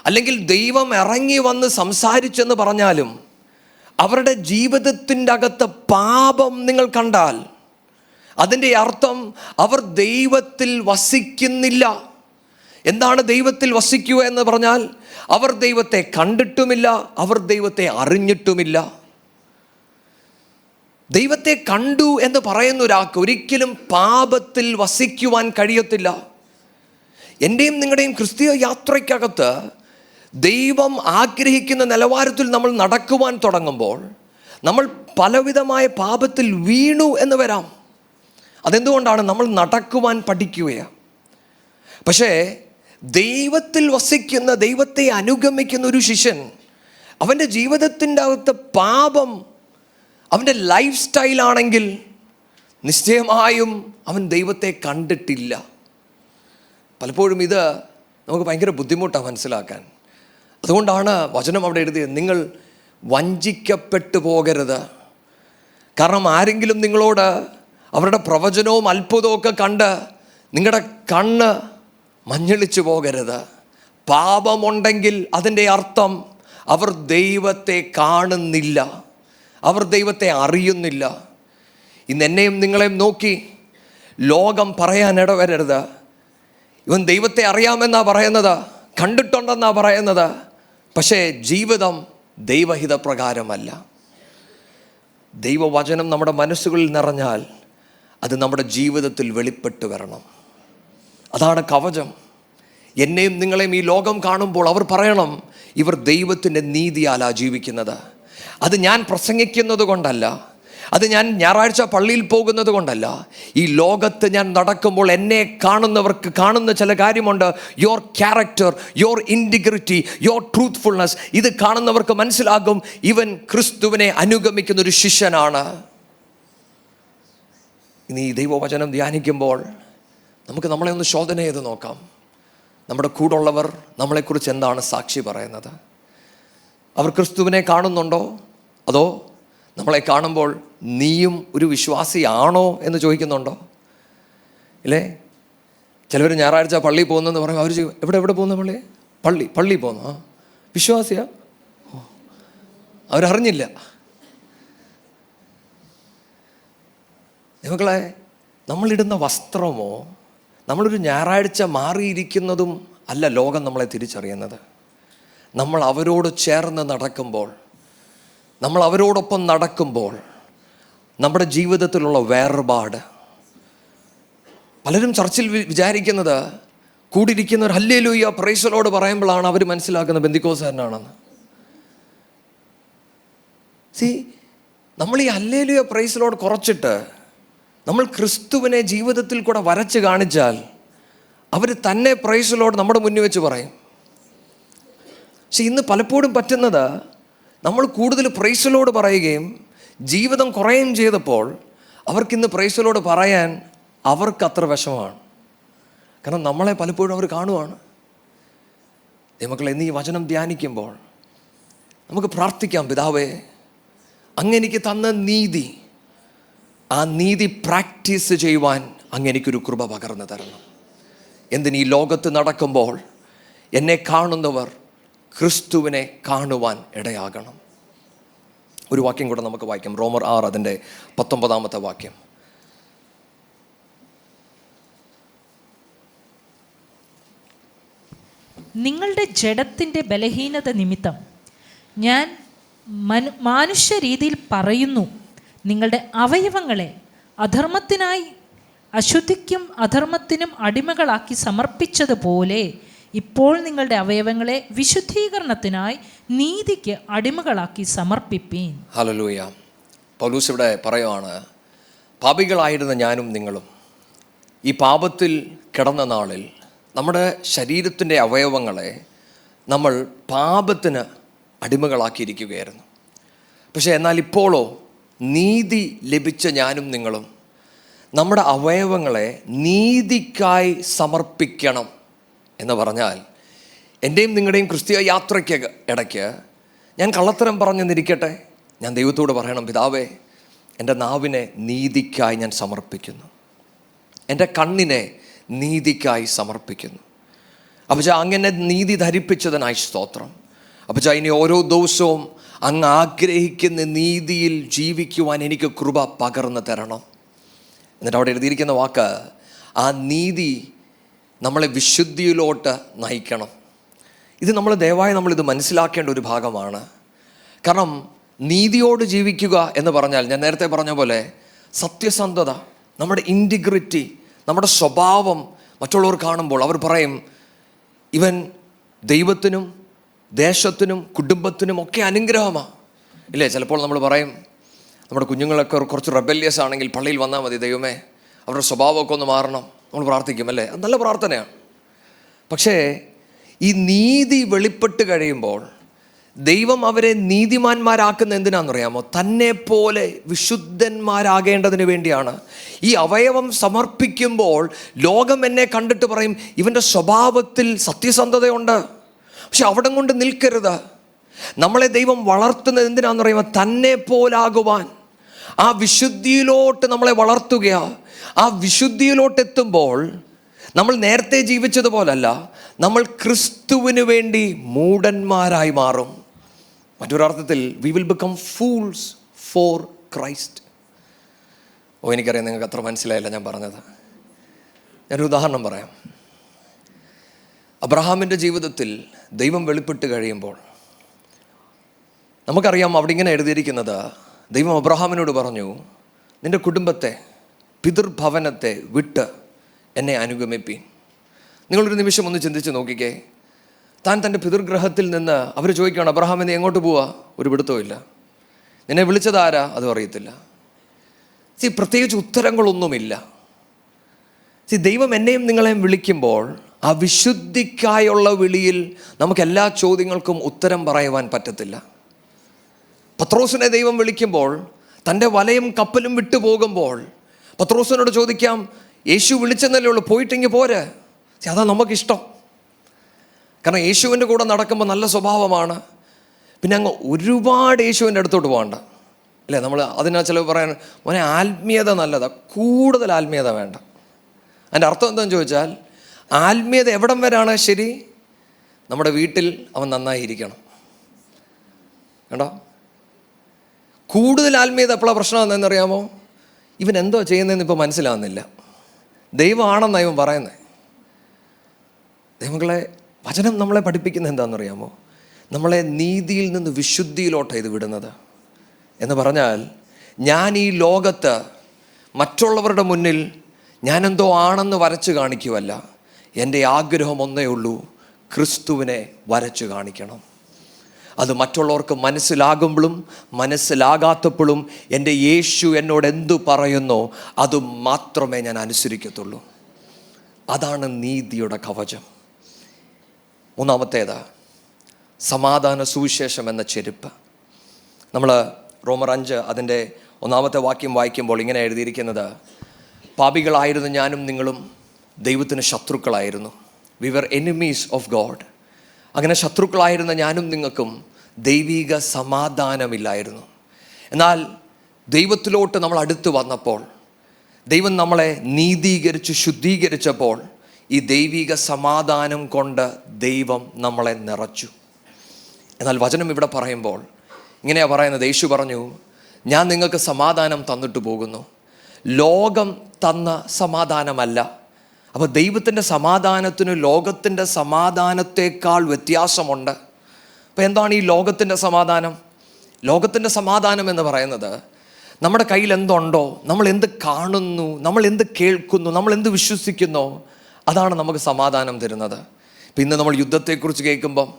അല്ലെങ്കിൽ ദൈവം ഇറങ്ങി വന്ന് സംസാരിച്ചെന്ന് പറഞ്ഞാലും അവരുടെ ജീവിതത്തിൻ്റെ അകത്ത് പാപം നിങ്ങൾ കണ്ടാൽ അതിൻ്റെ അർത്ഥം അവർ ദൈവത്തിൽ വസിക്കുന്നില്ല. എന്താണ് ദൈവത്തിൽ വസിക്കുക എന്ന് പറഞ്ഞാൽ? അവർ ദൈവത്തെ കണ്ടിട്ടുമില്ല, അവർ ദൈവത്തെ അറിഞ്ഞിട്ടുമില്ല. ദൈവത്തെ കണ്ടു എന്ന് പറയുന്ന ഒരാൾക്ക് ഒരിക്കലും പാപത്തിൽ വസിക്കുവാൻ കഴിയത്തില്ല. എൻ്റെയും നിങ്ങളുടെയും ക്രിസ്തീയ യാത്രയ്ക്കകത്ത് ദൈവം ആഗ്രഹിക്കുന്ന നിലവാരത്തിൽ നമ്മൾ നടക്കുവാൻ തുടങ്ങുമ്പോൾ നമ്മൾ പലവിധമായ പാപത്തിൽ വീണു എന്ന് വരാം. അതെന്തുകൊണ്ടാണ്? നമ്മൾ നടക്കുവാൻ പഠിക്കുകയാണ്. പക്ഷേ ദൈവത്തിൽ വസിക്കുന്ന, ദൈവത്തെ അനുഗമിക്കുന്ന ഒരു ശിഷ്യൻ, അവൻ്റെ ജീവിതത്തിൻ്റെ അകത്ത് പാപം അവൻ്റെ ലൈഫ് സ്റ്റൈലാണെങ്കിൽ നിശ്ചയമായും അവൻ ദൈവത്തെ കണ്ടിട്ടില്ല. പലപ്പോഴും ഇത് നമുക്ക് ഭയങ്കര ബുദ്ധിമുട്ടാണ് മനസ്സിലാക്കാൻ. അതുകൊണ്ടാണ് വചനം അവിടെ എഴുതിയത്, നിങ്ങൾ വഞ്ചിക്കപ്പെട്ടു പോകരുത്. കാരണം ആരെങ്കിലും നിങ്ങളോട് അവരുടെ പ്രവചനവും അത്ഭുതവും ഒക്കെ കണ്ട് നിങ്ങളുടെ കണ്ണ് മഞ്ഞളിച്ചു പോകരുത്. പാപമുണ്ടെങ്കിൽ അതിൻ്റെ അർത്ഥം അവർ ദൈവത്തെ കാണുന്നില്ല, അവർ ദൈവത്തെ അറിയുന്നില്ല. ഇന്ന് എന്നെയും നിങ്ങളെയും നോക്കി ലോകം പറയാൻ ഇടവരരുത്, ഇവൻ ദൈവത്തെ അറിയാമെന്നാ പറയുന്നത്, കണ്ടിട്ടുണ്ടെന്നാ പറയുന്നത്. പക്ഷേ ജീവിതം ദൈവഹിത പ്രകാരമല്ല. ദൈവവചനം നമ്മുടെ മനസ്സുകളിൽ നിറഞ്ഞാൽ അത് നമ്മുടെ ജീവിതത്തിൽ വെളിപ്പെട്ട് വരണം. അതാണ് കവചം. എന്നെയും നിങ്ങളെയും ഈ ലോകം കാണുമ്പോൾ അവർ പറയണം, ഇവർ ദൈവത്തിൻ്റെ നീതിയാലാ ജീവിക്കുന്നത്. അത് ഞാൻ പ്രസംഗിക്കുന്നത് കൊണ്ടല്ല, അത് ഞാൻ ഞായറാഴ്ച പള്ളിയിൽ പോകുന്നത് കൊണ്ടല്ല. ഈ ലോകത്ത് ഞാൻ നടക്കുമ്പോൾ എന്നെ കാണുന്നവർക്ക് കാണുന്ന ചില കാര്യമുണ്ട്. Your character, your integrity, your truthfulness. ഇത് കാണുന്നവർക്ക് മനസ്സിലാകും ഇവൻ ക്രിസ്തുവിനെ അനുഗമിക്കുന്ന ഒരു ശിഷ്യനാണ്. ഇനി ഈ ദൈവവചനം ധ്യാനിക്കുമ്പോൾ നമുക്ക് നമ്മളെ ഒന്ന് ശോധന ചെയ്ത് നോക്കാം. നമ്മുടെ കൂടുള്ളവർ നമ്മളെക്കുറിച്ച് എന്താണ് സാക്ഷി പറയുന്നത്? അവർ ക്രിസ്തുവിനെ കാണുന്നുണ്ടോ? അതോ നമ്മളെ കാണുമ്പോൾ നീയും ഒരു വിശ്വാസിയാണോ എന്ന് ചോദിക്കുന്നുണ്ടോ? ഇല്ലേ? ചിലവർ ഞായറാഴ്ച പള്ളിയിൽ പോകുന്നെന്ന് പറയും. അവർ എവിടെ പോകുന്ന? പള്ളി പോകുന്നു. ആ, വിശ്വാസിയാ? അവരറിഞ്ഞില്ല. മക്കളെ, നമ്മളിടുന്ന വസ്ത്രമോ നമ്മളൊരു ഞായറാഴ്ച മാറിയിരിക്കുന്നതും അല്ല ലോകം നമ്മളെ തിരിച്ചറിയുന്നത്. നമ്മൾ അവരോട് ചേർന്ന് നടക്കുമ്പോൾ, നമ്മൾ അവരോടൊപ്പം നടക്കുമ്പോൾ നമ്മുടെ ജീവിതത്തിലുള്ള വേർപാട്. പലരും ചർച്ചിൽ വിചാരിക്കുന്നത് കൂടിയിരിക്കുന്നവർ ഹല്ലേലൂയ പ്രൈസ് ദി ലോർഡ് പറയുമ്പോഴാണ് അവർ മനസ്സിലാക്കുന്നത് ബെന്തിക്കോസുകാരനാണെന്ന്. നമ്മൾ ഈ ഹല്ലേലൂയ പ്രൈസ് ദി ലോർഡ് കുറച്ചിട്ട് നമ്മൾ ക്രിസ്തുവിനെ ജീവിതത്തിൽ കൂടെ വരച്ച് കാണിച്ചാൽ അവർ തന്നെ പ്രൈസ് ദി ലോർഡ് നമ്മുടെ മുന്നിൽ വെച്ച് പറയും. പക്ഷെ ഇന്ന് പലപ്പോഴും പറ്റുന്നത് നമ്മൾ കൂടുതൽ പ്രൈസ് ദി ലോർഡ് പറയുകയും ജീവിതം കുറയുകയും ചെയ്തപ്പോൾ അവർക്കിന്ന് പ്രൈസ് ദി ലോർഡ് പറയാൻ അവർക്ക് അത്ര വിഷമമാണ്. കാരണം നമ്മളെ പലപ്പോഴും അവർ കാണുവാണ്. ദൈവമക്കളെ, ഇന്ന് ഈ വചനം ധ്യാനിക്കുമ്പോൾ നമുക്ക് പ്രാർത്ഥിക്കാം. പിതാവേ, അങ്ങ് എനിക്ക് തന്ന നീതി, ആ നീതി പ്രാക്ടീസ് ചെയ്യുവാൻ അങ്ങ് എനിക്കൊരു കൃപ പകർന്നു തരണം. എന്തിന്? ഈ ലോകത്ത് നടക്കുമ്പോൾ എന്നെ കാണുന്നവർ ക്രിസ്തുവിനെ കാണുവാൻ ഇടയാകണം. ഒരു വാക്യം കൂടെ നമുക്ക് വായിക്കാം. റോമർ 6 അതിൻ്റെ 19 വാക്യം. നിങ്ങളുടെ ജഡത്തിൻ്റെ ബലഹീനത നിമിത്തം ഞാൻ മാനുഷ്യ രീതിയിൽ പറയുന്നു, നിങ്ങളുടെ അവയവങ്ങളെ അധർമ്മത്തിനായി അശുദ്ധിക്കും അധർമ്മത്തിനും അടിമകളാക്കി സമർപ്പിച്ചതുപോലെ ഇപ്പോൾ നിങ്ങളുടെ അവയവങ്ങളെ വിശുദ്ധീകരണത്തിനായി നീതിക്ക് അടിമകളാക്കി സമർപ്പിപ്പീൻ. ഹല്ലേലൂയ. പൗലോസ് ഇവിടെ പറയുവാണ്, പാപികളായിരുന്ന ഞാനും നിങ്ങളും ഈ പാപത്തിൽ കിടന്ന നാളിൽ നമ്മുടെ ശരീരത്തിൻ്റെ അവയവങ്ങളെ നമ്മൾ പാപത്തിന് അടിമകളാക്കിയിരിക്കുകയായിരുന്നു. പക്ഷേ എന്നാൽ ഇപ്പോഴോ നീതി ലഭിച്ച ഞാനും നിങ്ങളും നമ്മുടെ അവയവങ്ങളെ നീതിക്കായി സമർപ്പിക്കണം എന്ന് പറഞ്ഞാൽ, എൻ്റെയും നിങ്ങളുടെയും ക്രിസ്തീയ യാത്രയ്ക്ക് ഇടയ്ക്ക് ഞാൻ കള്ളത്തരം പറഞ്ഞെന്നിരിക്കട്ടെ, ഞാൻ ദൈവത്തോട് പറയണം, പിതാവേ, എൻ്റെ നാവിനെ നീതിക്കായി ഞാൻ സമർപ്പിക്കുന്നു, എൻ്റെ കണ്ണിനെ നീതിക്കായി സമർപ്പിക്കുന്നു. അപ്പച്ചാ, അങ്ങനെ നീതി ധരിപ്പിച്ചതിനായി സ്തോത്രം. അപ്പച്ചാ, ഇനി ഓരോ ദിവസവും അങ്ങ് ആഗ്രഹിക്കുന്ന നീതിയിൽ ജീവിക്കുവാൻ എനിക്ക് കൃപ പകർന്നു തരണം. എന്നിട്ട് അവിടെ എഴുതിയിരിക്കുന്ന വാക്ക്, ആ നീതി നമ്മളെ വിശുദ്ധിയിലോട്ട് നയിക്കണം. ഇത് നമ്മളിത് മനസ്സിലാക്കേണ്ട ഒരു ഭാഗമാണ്. കാരണം നീതിയോട് ജീവിക്കുക എന്ന് പറഞ്ഞാൽ, ഞാൻ നേരത്തെ പറഞ്ഞ പോലെ സത്യസന്ധത, നമ്മുടെ ഇൻറ്റിഗ്രിറ്റി, നമ്മുടെ സ്വഭാവം മറ്റുള്ളവർ കാണുമ്പോൾ അവർ പറയും, ഇവൻ ദൈവത്തിനും ദേശത്തിനും കുടുംബത്തിനും ഒക്കെ അനുഗ്രഹമാണ്. ഇല്ലേ? ചിലപ്പോൾ നമ്മൾ പറയും, നമ്മുടെ കുഞ്ഞുങ്ങളൊക്കെ കുറച്ച് റെബല്യസ് ആണെങ്കിൽ പള്ളിയിൽ വന്നാൽ മതി, ദൈവമേ അവരുടെ സ്വഭാവമൊക്കെ ഒന്ന് മാറണം. നമ്മൾ പ്രാർത്ഥിക്കും, അല്ലേ? അത് നല്ല പ്രാർത്ഥനയാണ്. പക്ഷേ ഈ നീതി വെളിപ്പെട്ട് കഴിയുമ്പോൾ ദൈവം അവരെ നീതിമാന്മാരാക്കുന്ന എന്തിനാണെന്നറിയാമോ? തന്നെ പോലെ വിശുദ്ധന്മാരാകേണ്ടതിന് വേണ്ടിയാണ്. ഈ അവയവം സമർപ്പിക്കുമ്പോൾ ലോകം എന്നെ കണ്ടിട്ട് പറയും, ഇവൻ്റെ സ്വഭാവത്തിൽ സത്യസന്ധതയുണ്ട്. പക്ഷെ അവിടെ കൊണ്ട് നിൽക്കരുത്. നമ്മളെ ദൈവം വളർത്തുന്നത് എന്തിനാന്ന് പറയുമ്പോൾ തന്നെ പോലാകുവാൻ, ആ വിശുദ്ധിയിലോട്ട് നമ്മളെ വളർത്തുകയാണ്. ആ വിശുദ്ധിയിലോട്ട് എത്തുമ്പോൾ നമ്മൾ നേരത്തെ ജീവിച്ചതുപോലല്ല, നമ്മൾ ക്രിസ്തുവിന് വേണ്ടി മൂഢന്മാരായി മാറും. മറ്റൊരർത്ഥത്തിൽ we will become fools for Christ. എനിക്കറിയാം നിങ്ങൾക്ക് അത്ര മനസ്സിലായില്ല ഞാൻ പറഞ്ഞത്. ഞാനൊരു ഉദാഹരണം പറയാം. അബ്രഹാമിൻ്റെ ജീവിതത്തിൽ ദൈവം വെളിപ്പെട്ട് കഴിയുമ്പോൾ നമുക്കറിയാം, അവിടെ ഇങ്ങനെ എഴുതിയിരിക്കുന്നത്, ദൈവം അബ്രഹാമിനോട് പറഞ്ഞു, നിൻ്റെ കുടുംബത്തെ, പിതൃഭവനത്തെ വിട്ട് എന്നെ അനുഗമിപ്പീൻ. നിങ്ങളൊരു നിമിഷം ഒന്ന് ചിന്തിച്ച് നോക്കിക്കേ. താൻ തൻ്റെ പിതൃഗ്രഹത്തിൽ നിന്ന് അവർ ചോദിക്കുകയാണ്, അബ്രഹാം നീ എങ്ങോട്ട് പോവാ? ഒരു പിടുത്തവും ഇല്ല. നിന്നെ വിളിച്ചതാരാ? അതും അറിയത്തില്ല. പ്രത്യേകിച്ച് ഉത്തരങ്ങളൊന്നുമില്ല. ദൈവം എന്നെയും നിങ്ങളെയും വിളിക്കുമ്പോൾ ആ വിശുദ്ധിക്കായുള്ള വിളിയിൽ നമുക്ക് എല്ലാ ചോദ്യങ്ങൾക്കും ഉത്തരം പറയുവാൻ പറ്റത്തില്ല. പത്രോസിനെ ദൈവം വിളിക്കുമ്പോൾ, തൻ്റെ വലയും കപ്പലും വിട്ടുപോകുമ്പോൾ പത്രോസിനോട് ചോദിക്കാം, യേശു വിളിച്ചെന്നല്ലേ ഉള്ളൂ, പോയിട്ടെങ്കിൽ പോരെ. അതാ നമുക്കിഷ്ടം. കാരണം യേശുവിൻ്റെ കൂടെ നടക്കുമ്പോൾ നല്ല സ്വഭാവമാണ്. പിന്നെ അങ്ങ് ഒരുപാട് യേശുവിൻ്റെ അടുത്തോട്ട് പോകണ്ട അല്ലേ. നമ്മൾ അതിനാ ചിലവ് പറയാൻ, മോനെ ആത്മീയത നല്ലതാണ്, കൂടുതൽ ആത്മീയത വേണ്ട. അതിൻ്റെ അർത്ഥം എന്താണെന്ന് ചോദിച്ചാൽ, ആത്മീയത എവിടം വരെയാണ് ശരി? നമ്മുടെ വീട്ടിൽ അവൻ നന്നായിരിക്കണം. കണ്ടോ, കൂടുതൽ ആത്മീയത എപ്പോഴാണ് പ്രശ്നമാണെന്നറിയാമോ? ഇവൻ എന്തോ ചെയ്യുന്നതെന്ന് ഇപ്പോൾ മനസ്സിലാകുന്നില്ല. ദൈവമാണെന്നാണ് ഇവൻ പറയുന്നത്. ദൈവങ്ങളെ വചനം നമ്മളെ പഠിപ്പിക്കുന്നത് എന്താണെന്നറിയാമോ? നമ്മളെ നീതിയിൽ നിന്ന് വിശുദ്ധിയിലോട്ടാണ് ഇത് വിടുന്നത്. എന്ന് പറഞ്ഞാൽ, ഞാൻ ഈ ലോകത്ത് മറ്റുള്ളവരുടെ മുന്നിൽ ഞാനെന്തോ ആണെന്ന് വരച്ച് കാണിക്കുവല്ല. എൻ്റെ ആഗ്രഹം ഒന്നേ ഉള്ളൂ, ക്രിസ്തുവിനെ വരച്ച് കാണിക്കണം. അത് മറ്റുള്ളവർക്ക് മനസ്സിലാകുമ്പോഴും മനസ്സിലാകാത്തപ്പോഴും എൻ്റെ യേശു എന്നോട് എന്തു പറയുന്നോ അത് മാത്രമേ ഞാൻ അനുസരിക്കത്തുള്ളൂ. അതാണ് നീതിയുടെ കവചം. മൂന്നാമത്തേത് സമാധാന സുവിശേഷം എന്ന ചെരുപ്പ്. നമ്മൾ റോമർ 5 അതിൻ്റെ 1 വാക്യം വായിക്കുമ്പോൾ ഇങ്ങനെ എഴുതിയിരിക്കുന്നത്, പാപികളായിരുന്ന ഞാനും നിങ്ങളും ദൈവത്തിന് ശത്രുക്കളായിരുന്നു. We were enemies of God. അങ്ങനെ ശത്രുക്കളായിരുന്ന ഞാനും നിങ്ങൾക്കും ദൈവിക സമാധാനമില്ലായിരുന്നു. എന്നാൽ ദൈവത്തിലോട്ട് നമ്മൾ അടുത്ത് വന്നപ്പോൾ, ദൈവം നമ്മളെ നീതീകരിച്ച് ശുദ്ധീകരിച്ചപ്പോൾ, ഈ ദൈവിക സമാധാനം കൊണ്ട് ദൈവം നമ്മളെ നിറച്ചു. എന്നാൽ വചനം ഇവിടെ പറയുമ്പോൾ ഇങ്ങനെയാണ് പറയുന്നത്. യേശു പറഞ്ഞു, ഞാൻ നിങ്ങൾക്ക് സമാധാനം തന്നിട്ട് പോകുന്നു, ലോകം തന്ന സമാധാനമല്ല. അപ്പോൾ ദൈവത്തിൻ്റെ സമാധാനത്തിന് ലോകത്തിൻ്റെ സമാധാനത്തേക്കാൾ വ്യത്യാസമുണ്ട്. അപ്പോൾ എന്താണ് ഈ ലോകത്തിൻ്റെ സമാധാനം? ലോകത്തിൻ്റെ സമാധാനം എന്ന് പറയുന്നത്, നമ്മുടെ കയ്യിൽ എന്തുണ്ടോ, നമ്മൾ എന്ത് കാണുന്നു, നമ്മൾ എന്ത് കേൾക്കുന്നു, നമ്മൾ എന്ത് വിശ്വസിക്കുന്നോ, അതാണ് നമുക്ക് സമാധാനം തരുന്നത്. ഇപ്പം ഇന്ന് നമ്മൾ യുദ്ധത്തെക്കുറിച്ച് കേൾക്കുമ്പം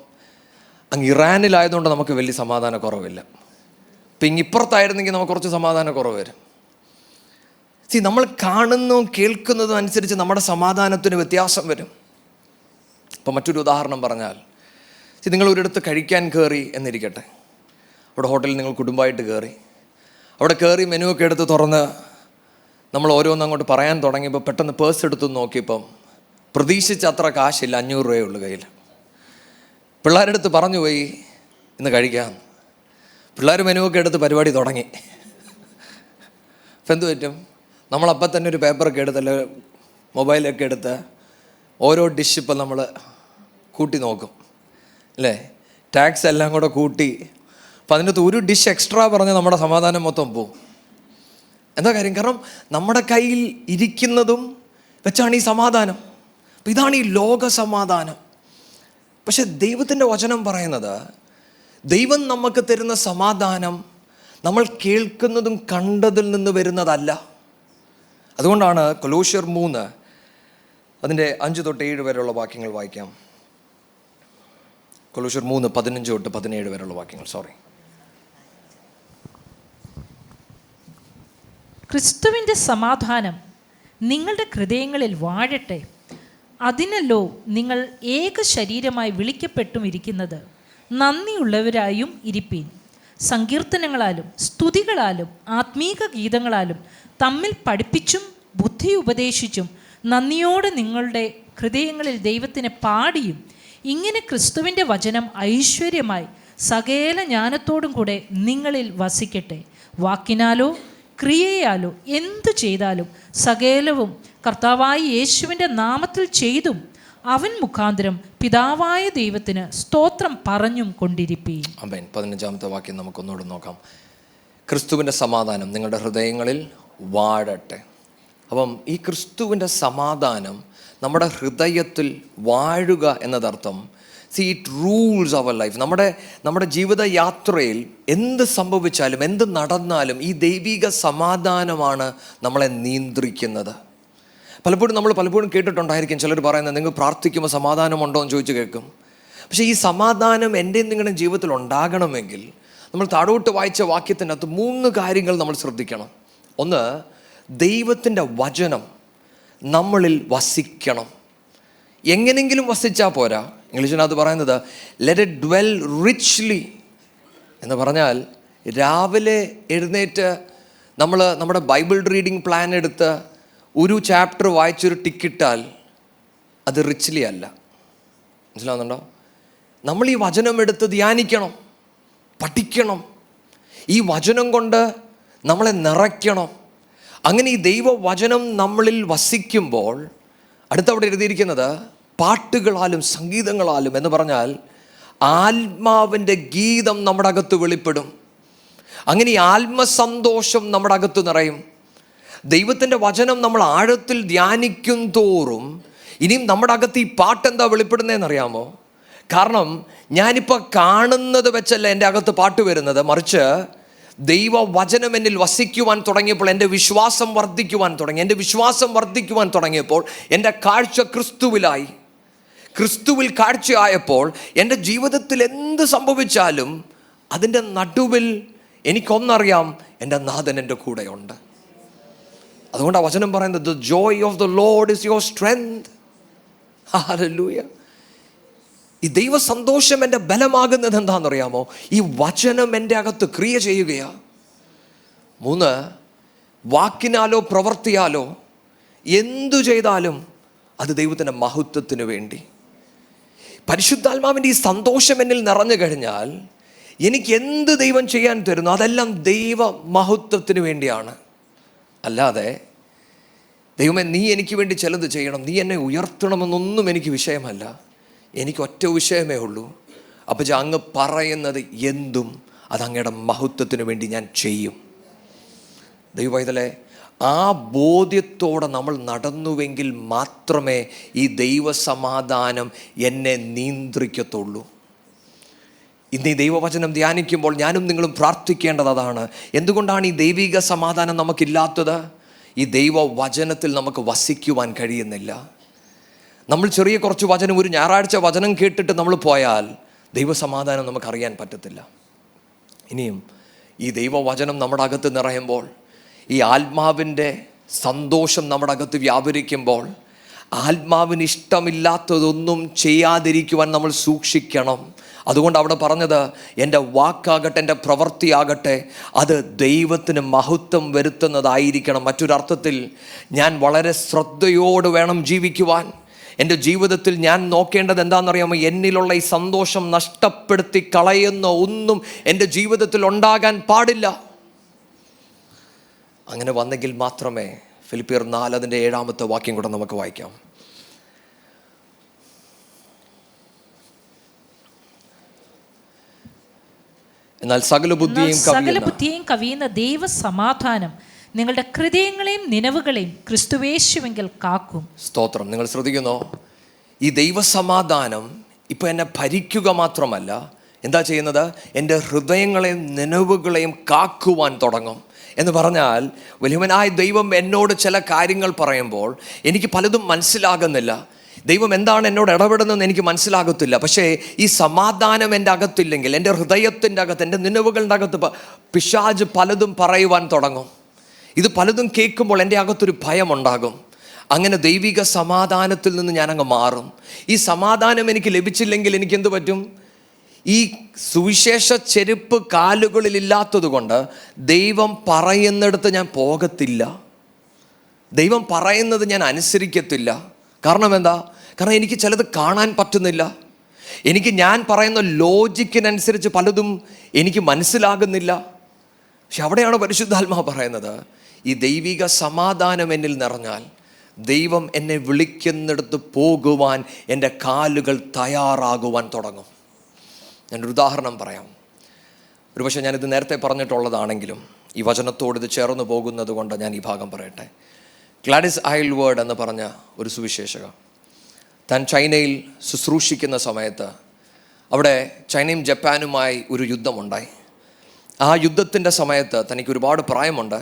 അങ്ങ് ഇറാനിലായതുകൊണ്ട് നമുക്ക് വലിയ സമാധാന കുറവില്ല. ഇപ്പം ഇപ്പുറത്തായിരുന്നെങ്കിൽ നമുക്ക് കുറച്ച് സമാധാന കുറവ് വരും. നമ്മൾ കാണുന്നതും കേൾക്കുന്നതും അനുസരിച്ച് നമ്മുടെ സമാധാനത്തിന് വ്യത്യാസം വരും. ഇപ്പം മറ്റൊരു ഉദാഹരണം പറഞ്ഞാൽ, നിങ്ങൾ ഒരിടത്ത് കഴിക്കാൻ കയറി എന്നിരിക്കട്ടെ. അവിടെ ഹോട്ടലിൽ നിങ്ങൾ കുടുംബമായിട്ട് കയറി. അവിടെ കയറി മെനു ഒക്കെ എടുത്ത് തുറന്ന് നമ്മൾ ഓരോന്നും അങ്ങോട്ട് പറയാൻ തുടങ്ങിയപ്പോൾ പെട്ടെന്ന് പേഴ്സ് എടുത്ത് നോക്കിയപ്പം പ്രതീക്ഷിച്ച അത്ര കാശില്ല, 500 രൂപയേ ഉള്ളൂ കയ്യിൽ. പിള്ളേരുടെ അടുത്ത് പറഞ്ഞു പോയി ഇന്ന് കഴിക്കാം. പിള്ളേർ മെനു ഒക്കെ എടുത്ത് പരിപാടി തുടങ്ങി. ഇപ്പം എന്ത് പറ്റും? നമ്മളപ്പം തന്നെ ഒരു പേപ്പറൊക്കെ എടുത്തല്ലേ, മൊബൈലൊക്കെ എടുത്ത് ഓരോ ഡിഷ് ഇപ്പം നമ്മൾ കൂട്ടി നോക്കും അല്ലേ. ടാക്സ് എല്ലാം കൂടെ കൂട്ടി അപ്പം അതിനകത്ത് ഒരു ഡിഷ് എക്സ്ട്രാ പറഞ്ഞ് നമ്മുടെ സമാധാനം മൊത്തം പോവും. എന്താ കാര്യം? കാരണം നമ്മുടെ കയ്യിൽ ഇരിക്കുന്നതും വെച്ചാണ് ഈ സമാധാനം. അപ്പം ഇതാണ് ഈ ലോക സമാധാനം. പക്ഷെ ദൈവത്തിൻ്റെ വചനം പറയുന്നത്, ദൈവം നമുക്ക് തരുന്ന സമാധാനം നമ്മൾ കേൾക്കുന്നതും കണ്ടതിൽ നിന്ന് വരുന്നതല്ല. അതുകൊണ്ടാണ് കൊലോഷ്യർ 3 അതിൻ്റെ 5 തൊട്ട് 7 വരെയുള്ള വാക്യങ്ങൾ വായിക്കാം. കൊലോഷ്യർ 3 15 തൊട്ട് 17 വരെയുള്ള വാക്യങ്ങൾ. ക്രിസ്തുവിൻ്റെ സമാധാനം നിങ്ങളുടെ ഹൃദയങ്ങളിൽ വാഴട്ടെ. അതിനല്ലോ നിങ്ങൾ ഏക ശരീരമായി വിളിക്കപ്പെട്ടും ഇരിക്കുന്നത്. നന്ദിയുള്ളവരായും ഇരിപ്പീൻ. സങ്കീർത്തനങ്ങളാലും സ്തുതികളാലും ആത്മീക ഗീതങ്ങളാലും തമ്മിൽ പഠിപ്പിച്ചും ബുദ്ധി ഉപദേശിച്ചും നന്ദിയോടെ നിങ്ങളുടെ ഹൃദയങ്ങളിൽ ദൈവത്തിന് പാടിയും, ഇങ്ങനെ ക്രിസ്തുവിൻ്റെ വചനം ഐശ്വര്യമായി സകല ജ്ഞാനത്തോടും കൂടെ നിങ്ങളിൽ വസിക്കട്ടെ. വാക്കിനാലോ ക്രിയയാലോ എന്തു ചെയ്താലും സകലവും കർത്താവായ യേശുവിൻ്റെ നാമത്തിൽ ചെയ്തും അവൻ മുഖാന്തരം പിതാവായ ദൈവത്തിന് സ്തോത്രം പറഞ്ഞും കൊണ്ടിരിപ്പീൻ. ആമേൻ. 15-ാമത്തെ വാക്യം നമുക്കൊന്നുകൂടെ നോക്കാം. ക്രിസ്തുവിൻ്റെ സമാധാനം നിങ്ങളുടെ ഹൃദയങ്ങളിൽ വാഴട്ടെ. അപ്പം ഈ ക്രിസ്തുവിൻ്റെ സമാധാനം നമ്മുടെ ഹൃദയത്തിൽ വാഴുക എന്നതർത്ഥം, ഇറ്റ് റൂൾസ് അവർ ലൈഫ്. നമ്മുടെ ജീവിത യാത്രയിൽ എന്ത് സംഭവിച്ചാലും എന്ത് നടന്നാലും ഈ ദൈവിക സമാധാനമാണ് നമ്മളെ നിയന്ത്രിക്കുന്നത്. പലപ്പോഴും കേട്ടിട്ടുണ്ടായിരിക്കും ചിലർ പറയുന്നത്, നിങ്ങൾ പ്രാർത്ഥിക്കുമ്പോൾ സമാധാനമുണ്ടോ എന്ന് ചോദിച്ച് കേൾക്കും. പക്ഷേ ഈ സമാധാനം എൻ്റെയും നിങ്ങളുടെ ജീവിതത്തിൽ ഉണ്ടാകണമെങ്കിൽ നമ്മൾ താഴോട്ട് വായിച്ച വാക്യത്തിനകത്ത് 3 കാര്യങ്ങൾ നമ്മൾ ശ്രദ്ധിക്കണം. ഒന്ന്, ദൈവത്തിൻ്റെ വചനം നമ്മളിൽ വസിക്കണം. എങ്ങനെങ്കിലും വസിച്ചാൽ പോരാ. ഇംഗ്ലീഷിനകത്ത് പറയുന്നത് ലെറ്റ് ഇറ്റ് ഡ്വെൽ റിച്ച്ലി എന്ന് പറഞ്ഞാൽ, രാവിലെ എഴുന്നേറ്റ് നമ്മൾ നമ്മുടെ ബൈബിൾ റീഡിങ് പ്ലാൻ എടുത്ത് ഒരു ചാപ്റ്റർ വായിച്ചൊരു ടിക്കിട്ടാൽ അത് റിച്ച്ലി അല്ല. മനസ്സിലാവുന്നുണ്ടോ? നമ്മൾ ഈ വചനം എടുത്ത് ധ്യാനിക്കണം, പഠിക്കണം, ഈ വചനം കൊണ്ട് നമ്മളെ നിറയ്ക്കണം. അങ്ങനെ ഈ ദൈവവചനം നമ്മളിൽ വസിക്കുമ്പോൾ, അടുത്തവിടെ എഴുതിയിരിക്കുന്നത് പാട്ടുകളാലും സംഗീതങ്ങളാലും എന്ന് പറഞ്ഞാൽ ആത്മാവിൻ്റെ ഗീതം നമ്മുടെ അകത്ത് വെളിപ്പെടും. അങ്ങനെ ഈ ആത്മസന്തോഷം നമ്മുടെ അകത്ത് നിറയും. ദൈവത്തിൻ്റെ വചനം നമ്മൾ ആഴത്തിൽ ധ്യാനിക്കും തോറും ഇനിയും നമ്മുടെ അകത്ത് ഈ പാട്ടെന്താ വെളിപ്പെടുന്നതെന്ന് അറിയാമോ? കാരണം ഞാനിപ്പോൾ കാണുന്നത് വെച്ചല്ല എൻ്റെ അകത്ത് പാട്ട് വരുന്നത്, മറിച്ച് ദൈവവചനം എന്നിൽ വസിക്കുവാൻ തുടങ്ങിയപ്പോൾ എൻ്റെ വിശ്വാസം വർദ്ധിക്കുവാൻ തുടങ്ങി. എൻ്റെ വിശ്വാസം വർദ്ധിക്കുവാൻ തുടങ്ങിയപ്പോൾ എൻ്റെ കാഴ്ച ക്രിസ്തുവിലായി. ക്രിസ്തുവിൽ കാഴ്ചയായപ്പോൾ എൻ്റെ ജീവിതത്തിൽ എന്ത് സംഭവിച്ചാലും അതിൻ്റെ നടുവിൽ എനിക്കൊന്നറിയാം, എൻ്റെ നാഥൻ എൻ്റെ കൂടെയുണ്ട്. അതുകൊണ്ടാണ് വചനം പറയുന്നത്, the joy of the Lord is your strength. Hallelujah. ഈ ദൈവ സന്തോഷം എൻ്റെ ബലമാകുന്നത് എന്താണെന്നറിയാമോ? ഈ വചനം എൻ്റെ അകത്ത് ക്രിയ ചെയ്യുകയാണ്. 3, വാക്കിനാലോ പ്രവർത്തിയാലോ എന്തു ചെയ്താലും അത് ദൈവത്തിൻ്റെ മഹത്വത്തിന് വേണ്ടി. പരിശുദ്ധാത്മാവിൻ്റെ ഈ സന്തോഷം എന്നിൽ നിറഞ്ഞു കഴിഞ്ഞാൽ എനിക്ക് എന്ത് ദൈവം ചെയ്യാൻ തരുന്നു അതെല്ലാം ദൈവ മഹത്വത്തിന് വേണ്ടിയാണ്. അല്ലാതെ ദൈവമേ നീ എനിക്ക് വേണ്ടി ചിലത് ചെയ്യണം, നീ എന്നെ ഉയർത്തണമെന്നൊന്നും എനിക്ക് വിഷയമല്ല. എനിക്ക് ഒറ്റ വിഷയമേ ഉള്ളൂ, അപ്പോൾ അങ്ങ് പറയുന്നത് എന്തും അത് അങ്ങയുടെ മഹത്വത്തിന് വേണ്ടി ഞാൻ ചെയ്യും. ദൈവവൈതലേ, ആ ബോധ്യത്തോടെ നമ്മൾ നടന്നുവെങ്കിൽ മാത്രമേ ഈ ദൈവസമാധാനം എന്നെ നിയന്ത്രിക്കത്തുള്ളൂ. ഇന്ന് ഈ ദൈവവചനം ധ്യാനിക്കുമ്പോൾ ഞാനും നിങ്ങളും പ്രാർത്ഥിക്കേണ്ടത് അതാണ്. എന്തുകൊണ്ടാണ് ഈ ദൈവിക സമാധാനം നമുക്കില്ലാത്തത്? ഈ ദൈവവചനത്തിൽ നമുക്ക് വസിക്കുവാൻ കഴിയുന്നില്ല. നമ്മൾ ചെറിയ കുറച്ച് വചനം, ഒരു ഞായറാഴ്ച വചനം കേട്ടിട്ട് നമ്മൾ പോയാൽ ദൈവസമാധാനം നമുക്കറിയാൻ പറ്റത്തില്ല. ഇനിയും ഈ ദൈവവചനം നമ്മുടെ അകത്ത് നിറയുമ്പോൾ, ഈ ആത്മാവിൻ്റെ സന്തോഷം നമ്മുടെ അകത്ത് വ്യാപരിക്കുമ്പോൾ, ആത്മാവിന് ഇഷ്ടമില്ലാത്തതൊന്നും ചെയ്യാതിരിക്കുവാൻ നമ്മൾ സൂക്ഷിക്കണം. അതുകൊണ്ട് അവിടെ പറഞ്ഞത്, എൻ്റെ വാക്കാകട്ടെ എൻ്റെ പ്രവൃത്തിയാകട്ടെ അത് ദൈവത്തിന് മഹത്വം വരുത്തുന്നതായിരിക്കണം. മറ്റൊരർത്ഥത്തിൽ ഞാൻ വളരെ ശ്രദ്ധയോട് വേണം ജീവിക്കുവാൻ. എൻ്റെ ജീവിതത്തിൽ ഞാൻ നോക്കേണ്ടത് എന്താണെന്നറിയാമോ? എന്നിലുള്ള ഈ സന്തോഷം നഷ്ടപ്പെടുത്തി കളയുന്ന ഒന്നും എൻ്റെ ജീവിതത്തിൽ ഉണ്ടാകാൻ പാടില്ല. അങ്ങനെ വന്നെങ്കിൽ മാത്രമേ ഫിലിപ്പിയർ 4 അതിൻ്റെ 7-ാമത്തെ വാക്യം കൂടെ നമുക്ക് വായിക്കാം. എന്നാൽ സകല ബുദ്ധിയെയും കവിയുന്ന ദൈവ സമാധാനം നിങ്ങളുടെ ഹൃദയങ്ങളെയും നിലവുകളെയും ക്രിസ്തുവേശുവെങ്കിൽ കാക്കും. സ്തോത്രം. നിങ്ങൾ ശ്രദ്ധിക്കുന്നോ? ഈ ദൈവസമാധാനം ഇപ്പം എന്നെ ഭരിക്കുക മാത്രമല്ല, എന്താ ചെയ്യുന്നത്? എൻ്റെ ഹൃദയങ്ങളെയും നിലവുകളെയും കാക്കുവാൻ തുടങ്ങും. എന്ന് പറഞ്ഞാൽ, വലിയവനായ ദൈവം എന്നോട് ചില കാര്യങ്ങൾ പറയുമ്പോൾ എനിക്ക് പലതും മനസ്സിലാകുന്നില്ല. ദൈവം എന്താണ് എന്നോട് ഇടപെടുന്നതെന്ന് എനിക്ക് മനസ്സിലാകത്തില്ല. പക്ഷേ ഈ സമാധാനം എൻ്റെ അകത്തില്ലെങ്കിൽ, എൻ്റെ ഹൃദയത്തിൻ്റെ അകത്ത്, എൻ്റെ നിലവുകളുടെ അകത്ത് പിശാച് പലതും പറയുവാൻ തുടങ്ങും. ഇത് പലതും കേൾക്കുമ്പോൾ എൻ്റെ അകത്തൊരു ഭയമുണ്ടാകും. അങ്ങനെ ദൈവിക സമാധാനത്തിൽ നിന്ന് ഞാനങ്ങ് മാറും. ഈ സമാധാനം എനിക്ക് ലഭിച്ചില്ലെങ്കിൽ എനിക്ക് എന്ത് പറ്റും? ഈ സുവിശേഷ ചെരുപ്പ് കാലുകളിലില്ലാത്തത് കൊണ്ട് ദൈവം പറയുന്നിടത്ത് ഞാൻ പോകത്തില്ല. ദൈവം പറയുന്നത് ഞാൻ അനുസരിക്കത്തില്ല. കാരണം എന്താ? കാരണം എനിക്ക് ചിലത് കാണാൻ പറ്റുന്നില്ല. എനിക്ക് ഞാൻ പറയുന്ന ലോജിക്കിനനുസരിച്ച് പലതും എനിക്ക് മനസ്സിലാകുന്നില്ല. പക്ഷെ അവിടെയാണ് പരിശുദ്ധാത്മാവ് പറയുന്നത്, ഈ ദൈവിക സമാധാനം എന്നിൽ നിറഞ്ഞാൽ ദൈവം എന്നെ വിളിക്കുന്നിടത്ത് പോകുവാൻ എൻ്റെ കാലുകൾ തയ്യാറാകുവാൻ തുടങ്ങും. ഞാനൊരു ഉദാഹരണം പറയാം. ഒരുപക്ഷെ ഞാനിത് നേരത്തെ പറഞ്ഞിട്ടുള്ളതാണെങ്കിലും ഈ വചനത്തോട് ഇത് ചേർന്ന് പോകുന്നത് കൊണ്ട് ഞാൻ ഈ ഭാഗം പറയട്ടെ. ഗ്ലാഡിസ് ഐൽവേർഡ് എന്ന് പറഞ്ഞ ഒരു സുവിശേഷക താൻ ചൈനയിൽ ശുശ്രൂഷിക്കുന്ന സമയത്ത് അവിടെ ചൈനയും ജപ്പാനുമായി ഒരു യുദ്ധമുണ്ടായി. ആ യുദ്ധത്തിൻ്റെ സമയത്ത് തനിക്ക് ഒരുപാട് പ്രായമുണ്ട്.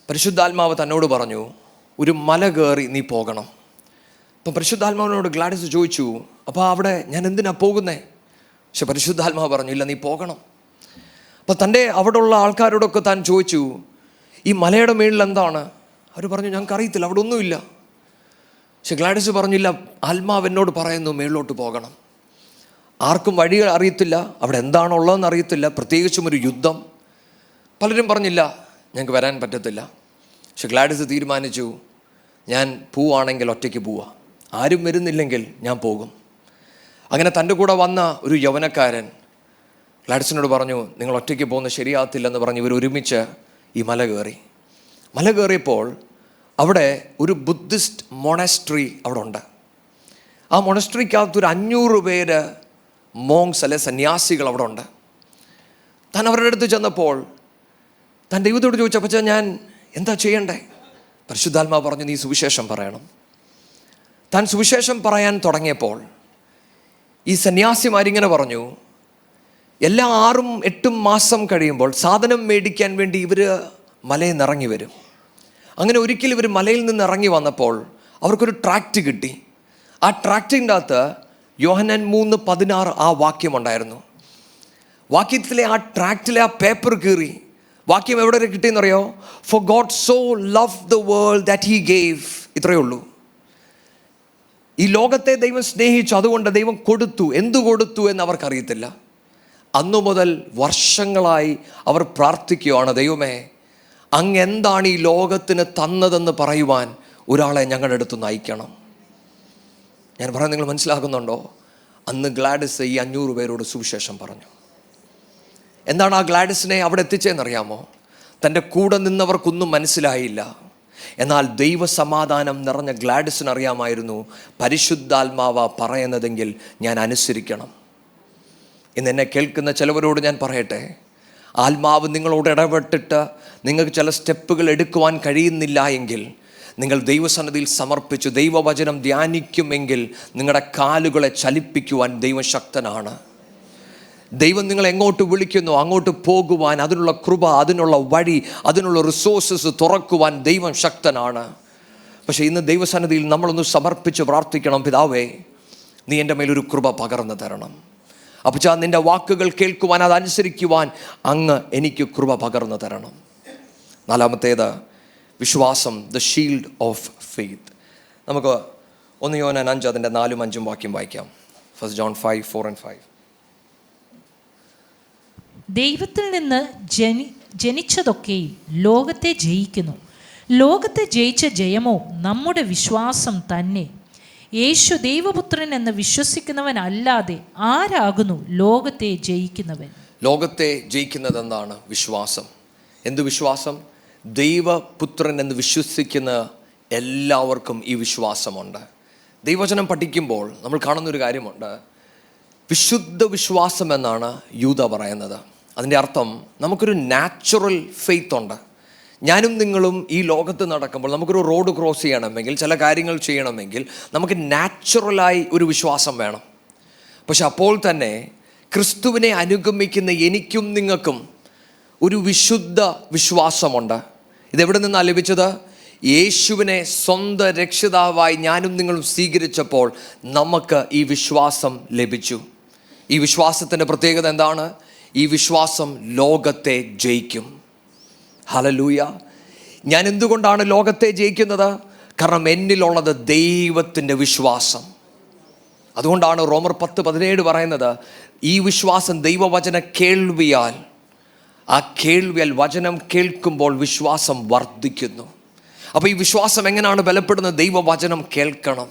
പരിശുദ്ധാത്മാവ് തന്നോട് പറഞ്ഞു, ഒരു മല കയറി നീ പോകണം. അപ്പം പരിശുദ്ധാത്മാവിനോട് ഗ്ലാഡിസ് ചോദിച്ചു, അപ്പോൾ അവിടെ ഞാൻ എന്തിനാ പോകുന്നേ? പക്ഷെ പരിശുദ്ധാത്മാവ് പറഞ്ഞു, ഇല്ല നീ പോകണം. അപ്പം തൻ്റെ അവിടെയുള്ള ആൾക്കാരോടൊക്കെ താൻ ചോദിച്ചു, ഈ മലയുടെ മേളിൽ എന്താണ്? അവർ പറഞ്ഞു, ഞങ്ങൾക്ക് അറിയത്തില്ല, അവിടെ ഒന്നുമില്ല. പക്ഷെ ഗ്ലാഡിസ് പറഞ്ഞില്ല, ആത്മാവ് എന്നോട് പറയുന്നു മേളിലോട്ട് പോകണം. ആർക്കും വഴി അറിയത്തില്ല, അവിടെ എന്താണുള്ളതെന്ന് അറിയത്തില്ല, പ്രത്യേകിച്ചും ഒരു യുദ്ധം. പലരും പറഞ്ഞില്ല ഞങ്ങൾക്ക് വരാൻ പറ്റത്തില്ല. പക്ഷെ ഗ്ലാഡിസ് തീരുമാനിച്ചു, ഞാൻ പോവാണെങ്കിൽ ഒറ്റയ്ക്ക് പോവാം, ആരും വരുന്നില്ലെങ്കിൽ ഞാൻ പോകും. അങ്ങനെ തൻ്റെ കൂടെ വന്ന ഒരു യൗവനക്കാരൻ ഗ്ലാഡിസിനോട് പറഞ്ഞു, നിങ്ങൾ ഒറ്റയ്ക്ക് പോകുന്നത് ശരിയാകത്തില്ലെന്ന് പറഞ്ഞ് ഇവർ ഒരുമിച്ച് ഈ മല കയറി. മല കയറിയപ്പോൾ അവിടെ ഒരു ബുദ്ധിസ്റ്റ് മൊണസ്ട്രി അവിടെ ഉണ്ട്. ആ മൊണസ്ട്രിക്കകത്തൊരു 500 പേര് മോങ്സ് അല്ലെ സന്യാസികൾ അവിടെ ഉണ്ട്. താൻ അവരുടെ അടുത്ത് ചെന്നപ്പോൾ താൻ ദൈവത്തോട് ചോദിച്ചപ്പോൾ, ഞാൻ എന്താ ചെയ്യണ്ടേ? പരിശുദ്ധാത്മാവ് പറഞ്ഞു, നീ സുവിശേഷം പറയണം. താൻ സുവിശേഷം പറയാൻ തുടങ്ങിയപ്പോൾ ഈ സന്യാസിമാരിങ്ങനെ പറഞ്ഞു, എല്ലാ 6-8 മാസം കഴിയുമ്പോൾ സാധനം മേടിക്കാൻ വേണ്ടി ഇവർ മലയിൽ നിന്ന് ഇറങ്ങി വരും. അങ്ങനെ ഒരിക്കലും ഇവർ മലയിൽ നിന്ന് ഇറങ്ങി വന്നപ്പോൾ അവർക്കൊരു ട്രാക്റ്റ് കിട്ടി. ആ ട്രാക്റ്റിൻ്റെ അകത്ത് യോഹന്നാൻ 3:16 ആ വാക്യമുണ്ടായിരുന്നു. വാക്യത്തിലെ ആ ട്രാക്റ്റിലെ ആ പേപ്പർ കീറി വാക്യം എവിടെ വരെ കിട്ടിയെന്നറിയോ? For God so love the world that he gave. ഇത്രയേ ഉള്ളൂ. ഈ ലോകത്തെ ദൈവം സ്നേഹിച്ചു, അതുകൊണ്ട് ദൈവം കൊടുത്തു. എന്തു കൊടുത്തു എന്ന് അവർക്കറിയത്തില്ല. അന്നു മുതൽ വർഷങ്ങളായി അവർ പ്രാർത്ഥിക്കുകയാണ്, ദൈവമേ അങ്ങ് എന്താണ് ഈ ലോകത്തിന് തന്നതെന്ന് പറയുവാൻ ഒരാളെ ഞങ്ങളുടെ അടുത്ത് നയിക്കണം. ഞാൻ പറയാൻ നിങ്ങൾ മനസ്സിലാക്കുന്നുണ്ടോ? അന്ന് ഗ്ലാഡിസ് ഈ 500 പേരോട് സുവിശേഷം പറഞ്ഞു. എന്താണ് ആ ഗ്ലാഡിസിനെ അവിടെ എത്തിച്ചതെന്നറിയാമോ? തൻ്റെ കൂടെ നിന്നവർക്കൊന്നും മനസ്സിലായില്ല. എന്നാൽ ദൈവസമാധാനം നിറഞ്ഞ ഗ്ലാഡിസിന് അറിയാമായിരുന്നു, പരിശുദ്ധാത്മാവ പറയുന്നതെങ്കിൽ ഞാൻ അനുസരിക്കണം. ഇന്ന് എന്നെ കേൾക്കുന്ന ചിലവരോട് ഞാൻ പറയട്ടെ, ആത്മാവ് നിങ്ങളോട് ഇടപെട്ടിട്ട് നിങ്ങൾക്ക് ചില സ്റ്റെപ്പുകൾ എടുക്കുവാൻ കഴിയുന്നില്ല എങ്കിൽ നിങ്ങൾ ദൈവസന്നിധിയിൽ സമർപ്പിച്ച് ദൈവവചനം ധ്യാനിക്കുമെങ്കിൽ നിങ്ങളുടെ കാലുകളെ ചലിപ്പിക്കുവാൻ ദൈവം ശക്തനാണ്. ദൈവം നിങ്ങൾ എങ്ങോട്ട് വിളിക്കുന്നു അങ്ങോട്ട് പോകുവാൻ, അതിനുള്ള കൃപ, അതിനുള്ള വഴി, അതിനുള്ള റിസോഴ്സസ് തുറക്കുവാൻ ദൈവം ശക്തനാണ്. പക്ഷേ ഇന്ന് ദൈവസന്നിധിയിൽ നമ്മളൊന്ന് സമർപ്പിച്ച് പ്രാർത്ഥിക്കണം, പിതാവേ നീ എൻ്റെ മേലൊരു കൃപ പകർന്നു തരണം. അപ്പച്ചാ നിൻ്റെ വാക്കുകൾ കേൾക്കുവാൻ, അതനുസരിക്കുവാൻ അങ്ങ് എനിക്ക് കൃപ പകർന്നു തരണം. 4-ാമത്തേത് വിശ്വാസം, ദ ഷീൽഡ് ഓഫ് ഫെയ്ത്ത്. നമുക്ക് 1 യോഹന്നാൻ 5 അതിൻ്റെ 4-5 വാക്യം വായിക്കാം. 1 John 5:4-5. ദൈവത്തിൽ നിന്ന് ജനിച്ചതൊക്കെയും ലോകത്തെ ജയിക്കുന്നു. ലോകത്തെ ജയിച്ച ജയമോ നമ്മുടെ വിശ്വാസം തന്നെ. യേശു ദൈവപുത്രൻ എന്ന് വിശ്വസിക്കുന്നവൻ അല്ലാതെ ആരാകുന്നു ലോകത്തെ ജയിക്കുന്നവൻ? ലോകത്തെ ജയിക്കുന്നത് എന്താണ്? വിശ്വാസം. എന്ത് വിശ്വാസം? ദൈവപുത്രൻ എന്ന് വിശ്വസിക്കുന്ന എല്ലാവർക്കും ഈ വിശ്വാസമുണ്ട്. ദൈവവചനം പഠിക്കുമ്പോൾ നമ്മൾ കാണുന്നൊരു കാര്യമുണ്ട്, വിശുദ്ധ വിശ്വാസം എന്നാണ് യൂദ പറയുന്നത്. അതിൻ്റെ അർത്ഥം നമുക്കൊരു നാച്ചുറൽ ഫെയ്ത്ത് ഉണ്ട്. ഞാനും നിങ്ങളും ഈ ലോകത്ത് നടക്കുമ്പോൾ നമുക്കൊരു റോഡ് ക്രോസ് ചെയ്യണമെങ്കിൽ, ചില കാര്യങ്ങൾ ചെയ്യണമെങ്കിൽ നമുക്ക് നാച്ചുറലായി ഒരു വിശ്വാസം വേണം. പക്ഷെ അപ്പോൾ തന്നെ ക്രിസ്തുവിനെ അനുഗമിക്കുന്ന എനിക്കും നിങ്ങൾക്കും ഒരു വിശുദ്ധ വിശ്വാസമുണ്ട്. ഇതെവിടെ നിന്നാണ് ലഭിച്ചത്? യേശുവിനെ സ്വന്തം രക്ഷിതാവായി ഞാനും നിങ്ങളും സ്വീകരിച്ചപ്പോൾ നമുക്ക് ഈ വിശ്വാസം ലഭിച്ചു. ഈ വിശ്വാസത്തിൻ്റെ പ്രത്യേകത എന്താണ്? ഈ വിശ്വാസം ലോകത്തെ ജയിക്കും. ഹല്ലേലൂയ. ഞാൻ എന്തുകൊണ്ടാണ് ലോകത്തെ ജയിക്കുന്നത്? കാരണം എന്നിലുള്ളത് ദൈവത്തിൻ്റെ വിശ്വാസം. അതുകൊണ്ടാണ് റോമർ 10:17 പറയുന്നത്, ഈ വിശ്വാസം ദൈവവചന കേൾവിയാൽ, ആ കേൾവിയാൽ വചനം കേൾക്കുമ്പോൾ വിശ്വാസം വർദ്ധിക്കുന്നു. അപ്പോൾ ഈ വിശ്വാസം എങ്ങനെയാണ് ബലപ്പെടുന്നത്? ദൈവവചനം കേൾക്കണം.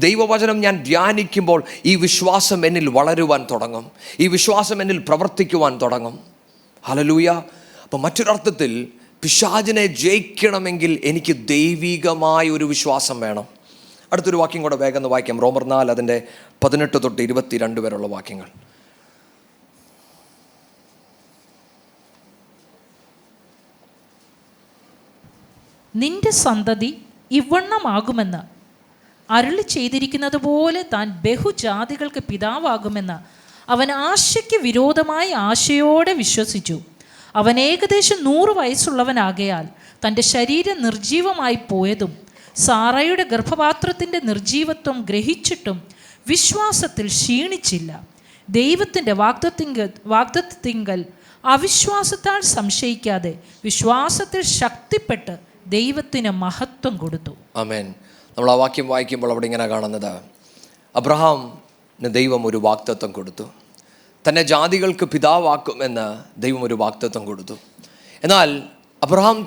ദൈവവചനം ഞാൻ ധ്യാനിക്കുമ്പോൾ ഈ വിശ്വാസം എന്നിൽ വളരുവാൻ തുടങ്ങും, ഈ വിശ്വാസം എന്നിൽ പ്രവർത്തിക്കുവാൻ തുടങ്ങും. ഹല്ലേലൂയ. അപ്പോൾ മറ്റൊരർത്ഥത്തിൽ പിശാചിനെ ജയിക്കണമെങ്കിൽ എനിക്ക് ദൈവികമായ ഒരു വിശ്വാസം വേണം. അടുത്തൊരു വാക്യം കൂടെ വേഗം ഒന്ന് വായിക്കാം. റോമർ 4 അതിൻ്റെ 18 തൊട്ട് 22 വരെയുള്ള വാക്യങ്ങൾ. നിന്റെ സന്തതി ഇവണ്ണമാകുമെന്ന് അരുളി ചെയ്തിരിക്കുന്നത് പോലെ താൻ ബഹുജാതികൾക്ക് പിതാവാകുമെന്ന് അവൻ ആശയ്ക്ക് വിരോധമായി ആശയോടെ വിശ്വസിച്ചു. അവൻ ഏകദേശം 100 വയസ്സുള്ളവനാകയാൽ തൻ്റെ ശരീരം നിർജീവമായി പോയതും സാറയുടെ ഗർഭപാത്രത്തിൻ്റെ നിർജീവത്വം ഗ്രഹിച്ചിട്ടും വിശ്വാസത്തിൽ ക്ഷീണിച്ചില്ല. ദൈവത്തിൻ്റെ വാഗ്ദത്തത്തിങ്കൽ അവിശ്വാസത്താൽ സംശയിക്കാതെ വിശ്വാസത്തിൽ ശക്തിപ്പെട്ട് ദൈവത്തിന് മഹത്വം കൊടുത്തു. ആമേൻ. നമ്മൾ ആ വാക്യം വായിക്കുമ്പോൾ അവിടെ ഇങ്ങനെ കാണുന്നത്, അബ്രഹാമിന് ദൈവം ഒരു വാഗ്ദത്തം കൊടുത്തു. തന്നെ ജാതികൾക്ക് പിതാവാക്കുമെന്ന് ദൈവം ഒരു വാഗ്ദത്തം കൊടുത്തു. എന്നാൽ അബ്രഹാം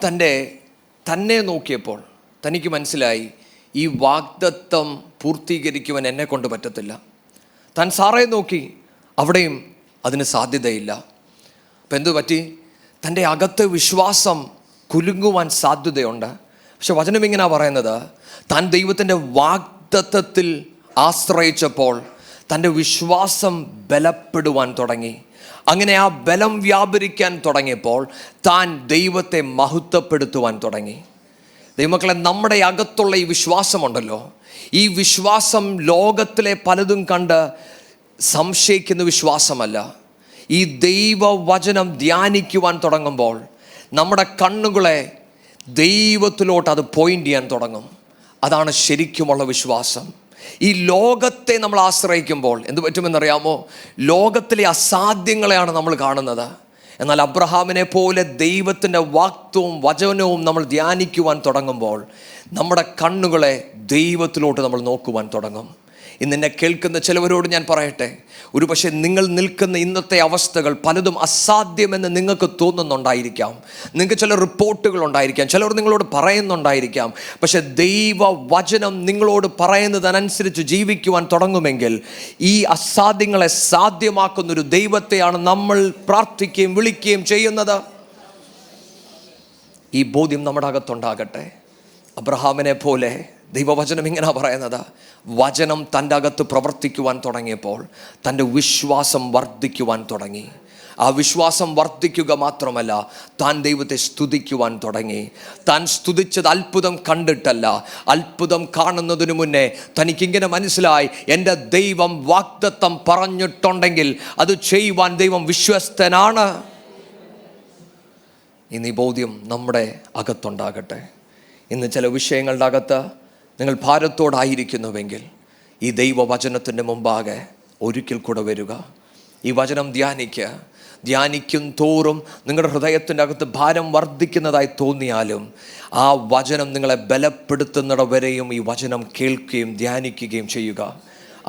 തന്നെ നോക്കിയപ്പോൾ തനിക്ക് മനസ്സിലായി, ഈ വാഗ്ദത്തം പൂർത്തീകരിക്കുവാൻ എന്നെ കൊണ്ട് പറ്റത്തില്ല. താൻ സാറയെ നോക്കി, അവിടെയും അതിന് സാധ്യതയില്ല. അപ്പം എന്തു പറ്റി? തൻ്റെ അകത്ത് വിശ്വാസം കുലുങ്ങുവാൻ സാധ്യതയുണ്ട്. പക്ഷെ വചനം ഇങ്ങനെയാണ് പറയുന്നത്, താൻ ദൈവത്തിൻ്റെ വാഗ്ദത്തത്തിൽ ആശ്രയിച്ചപ്പോൾ തൻ്റെ വിശ്വാസം ബലപ്പെടുവാൻ തുടങ്ങി. അങ്ങനെ ആ ബലം വ്യാപരിക്കാൻ തുടങ്ങിയപ്പോൾ താൻ ദൈവത്തെ മഹത്വപ്പെടുത്തുവാൻ തുടങ്ങി. ദൈവമക്കളെ, നമ്മുടെ അകത്തുള്ള ഈ വിശ്വാസമുണ്ടല്ലോ, ഈ വിശ്വാസം ലോകത്തിലെ പലതും കണ്ട് സംശയിക്കുന്ന വിശ്വാസമല്ല. ഈ ദൈവവചനം ധ്യാനിക്കുവാൻ തുടങ്ങുമ്പോൾ നമ്മുടെ കണ്ണുകളെ ദൈവത്തിലോട്ട് അത് പോയിൻ്റ് ചെയ്യാൻ തുടങ്ങും. അതാണ് ശരിക്കുമുള്ള വിശ്വാസം. ഈ ലോകത്തെ നമ്മൾ ആശ്രയിക്കുമ്പോൾ എന്ത് പറ്റുമെന്നറിയാമോ? ലോകത്തിലെ അസാധ്യങ്ങളെയാണ് നമ്മൾ കാണുന്നത്. എന്നാൽ അബ്രഹാമിനെ പോലെ ദൈവത്തിൻ്റെ വാക്തവും വചനവും നമ്മൾ ധ്യാനിക്കുവാൻ തുടങ്ങുമ്പോൾ നമ്മുടെ കണ്ണുകളെ ദൈവത്തിലോട്ട് നമ്മൾ നോക്കുവാൻ തുടങ്ങും. ഇന്നെന്നെ കേൾക്കുന്ന ചിലവരോട് ഞാൻ പറയട്ടെ, ഒരു പക്ഷേ നിങ്ങൾ നിൽക്കുന്ന ഇന്നത്തെ അവസ്ഥകൾ പലതും അസാധ്യമെന്ന് നിങ്ങൾക്ക് തോന്നുന്നുണ്ടായിരിക്കാം. നിങ്ങൾക്ക് ചില റിപ്പോർട്ടുകൾ ഉണ്ടായിരിക്കാം, ചിലർ നിങ്ങളോട് പറയുന്നുണ്ടായിരിക്കാം. പക്ഷെ ദൈവവചനം നിങ്ങളോട് പറയുന്നതനുസരിച്ച് ജീവിക്കുവാൻ തുടങ്ങുമെങ്കിൽ ഈ അസാധ്യങ്ങളെ സാധ്യമാക്കുന്നൊരു ദൈവത്തെയാണ് നമ്മൾ പ്രാർത്ഥിക്കുകയും വിളിക്കുകയും ചെയ്യുന്നത്. ഈ ബോധ്യം നമ്മുടെ അകത്തുണ്ടാകട്ടെ. അബ്രഹാമിനെ പോലെ ദൈവവചനം ഇങ്ങനെ പറയുന്നത്, വചനം തൻ്റെ അകത്ത് പ്രവർത്തിക്കുവാൻ തുടങ്ങിയപ്പോൾ തൻ്റെ വിശ്വാസം വർദ്ധിക്കുവാൻ തുടങ്ങി. ആ വിശ്വാസം വർദ്ധിക്കുക മാത്രമല്ല, താൻ ദൈവത്തെ സ്തുതിക്കുവാൻ തുടങ്ങി. താൻ സ്തുതിച്ചത് അത്ഭുതം കണ്ടിട്ടല്ല, അത്ഭുതം കാണുന്നതിനു മുന്നേ തനിക്കിങ്ങനെ മനസ്സിലായി, എൻ്റെ ദൈവം വാഗ്ദത്തം പറഞ്ഞിട്ടുണ്ടെങ്കിൽ അത് ചെയ്യുവാൻ ദൈവം വിശ്വസ്തനാണ്. ഇന്ന് ഈ ബോധ്യം നമ്മുടെ അകത്തുണ്ടാകട്ടെ. ഇന്ന് ചില വിഷയങ്ങളുടെ അകത്ത് നിങ്ങൾ ഭാരത്തോടായിരിക്കുന്നുവെങ്കിൽ ഈ ദൈവവചനത്തിൻ്റെ മുമ്പാകെ ഒരിക്കൽ കൂടെ വരിക. ഈ വചനം ധ്യാനിക്കും തോറും നിങ്ങളുടെ ഹൃദയത്തിൻ്റെ അകത്ത് ഭാരം വർദ്ധിക്കുന്നതായി തോന്നിയാലും ആ വചനം നിങ്ങളെ ബലപ്പെടുത്തുന്നിടവരെയും ഈ വചനം കേൾക്കുകയും ധ്യാനിക്കുകയും ചെയ്യുക.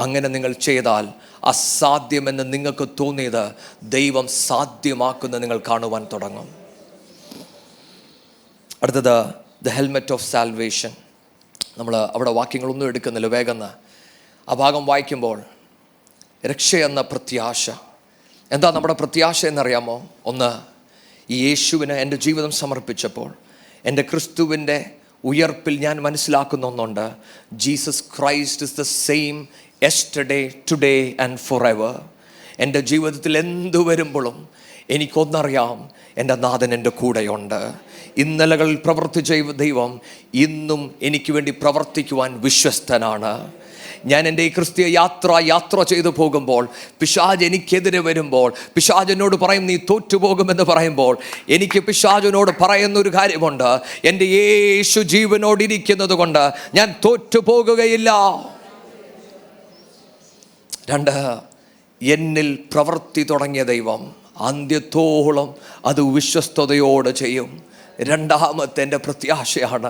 അങ്ങനെ നിങ്ങൾ ചെയ്താൽ അസാധ്യമെന്ന് നിങ്ങൾക്ക് തോന്നിയത് ദൈവം സാധ്യമാക്കുന്ന നിങ്ങൾ കാണുവാൻ തുടങ്ങും. അടുത്തത് ദ ഹെൽമെറ്റ് ഓഫ് സാൽവേഷൻ. നമ്മൾ അവിടെ വാക്യങ്ങളൊന്നും എടുക്കുന്നില്ല, വേഗം ആ ഭാഗം വായിക്കുമ്പോൾ രക്ഷയെന്ന പ്രത്യാശ. എന്താ നമ്മുടെ പ്രത്യാശ എന്നറിയാമോ? ഒന്ന്, ഈ യേശുവിന് എൻ്റെ ജീവിതം സമർപ്പിച്ചപ്പോൾ എൻ്റെ ക്രിസ്തുവിൻ്റെ ഉയർപ്പിൽ ഞാൻ മനസ്സിലാക്കുന്ന ഒന്നുണ്ട്, Jesus Christ is the same yesterday today and for ever. എൻ്റെ ജീവിതത്തിൽ എന്തു വരുമ്പോഴും എനിക്കൊന്നറിയാം, എൻ്റെ നാഥൻ എൻ്റെ കൂടെയുണ്ട്. ഇന്നലകളിൽ പ്രവർത്തിച്ച ദൈവം ഇന്നും എനിക്ക് വേണ്ടി പ്രവർത്തിക്കുവാൻ വിശ്വസ്തനാണ്. ഞാൻ എൻ്റെ ഈ ക്രിസ്തീയ യാത്ര ചെയ്തു പോകുമ്പോൾ പിശാച് എനിക്കെതിരെ വരുമ്പോൾ പിശാച് എന്നോട് പറയും നീ തോറ്റുപോകുമെന്ന് പറയുമ്പോൾ എനിക്ക് പിശാചിനോട് പറയുന്നൊരു കാര്യമുണ്ട്, എൻ്റെ യേശു ജീവനോടിരിക്കുന്നത് കൊണ്ട് ഞാൻ തോറ്റുപോകുകയില്ല. രണ്ട്, എന്നിൽ പ്രവൃത്തി തുടങ്ങിയ ദൈവം അന്ത്യത്തോളം അത് വിശ്വസ്തയോടെ ചെയ്യും. രണ്ടാമത്തെ എൻ്റെ പ്രത്യാശയാണ്,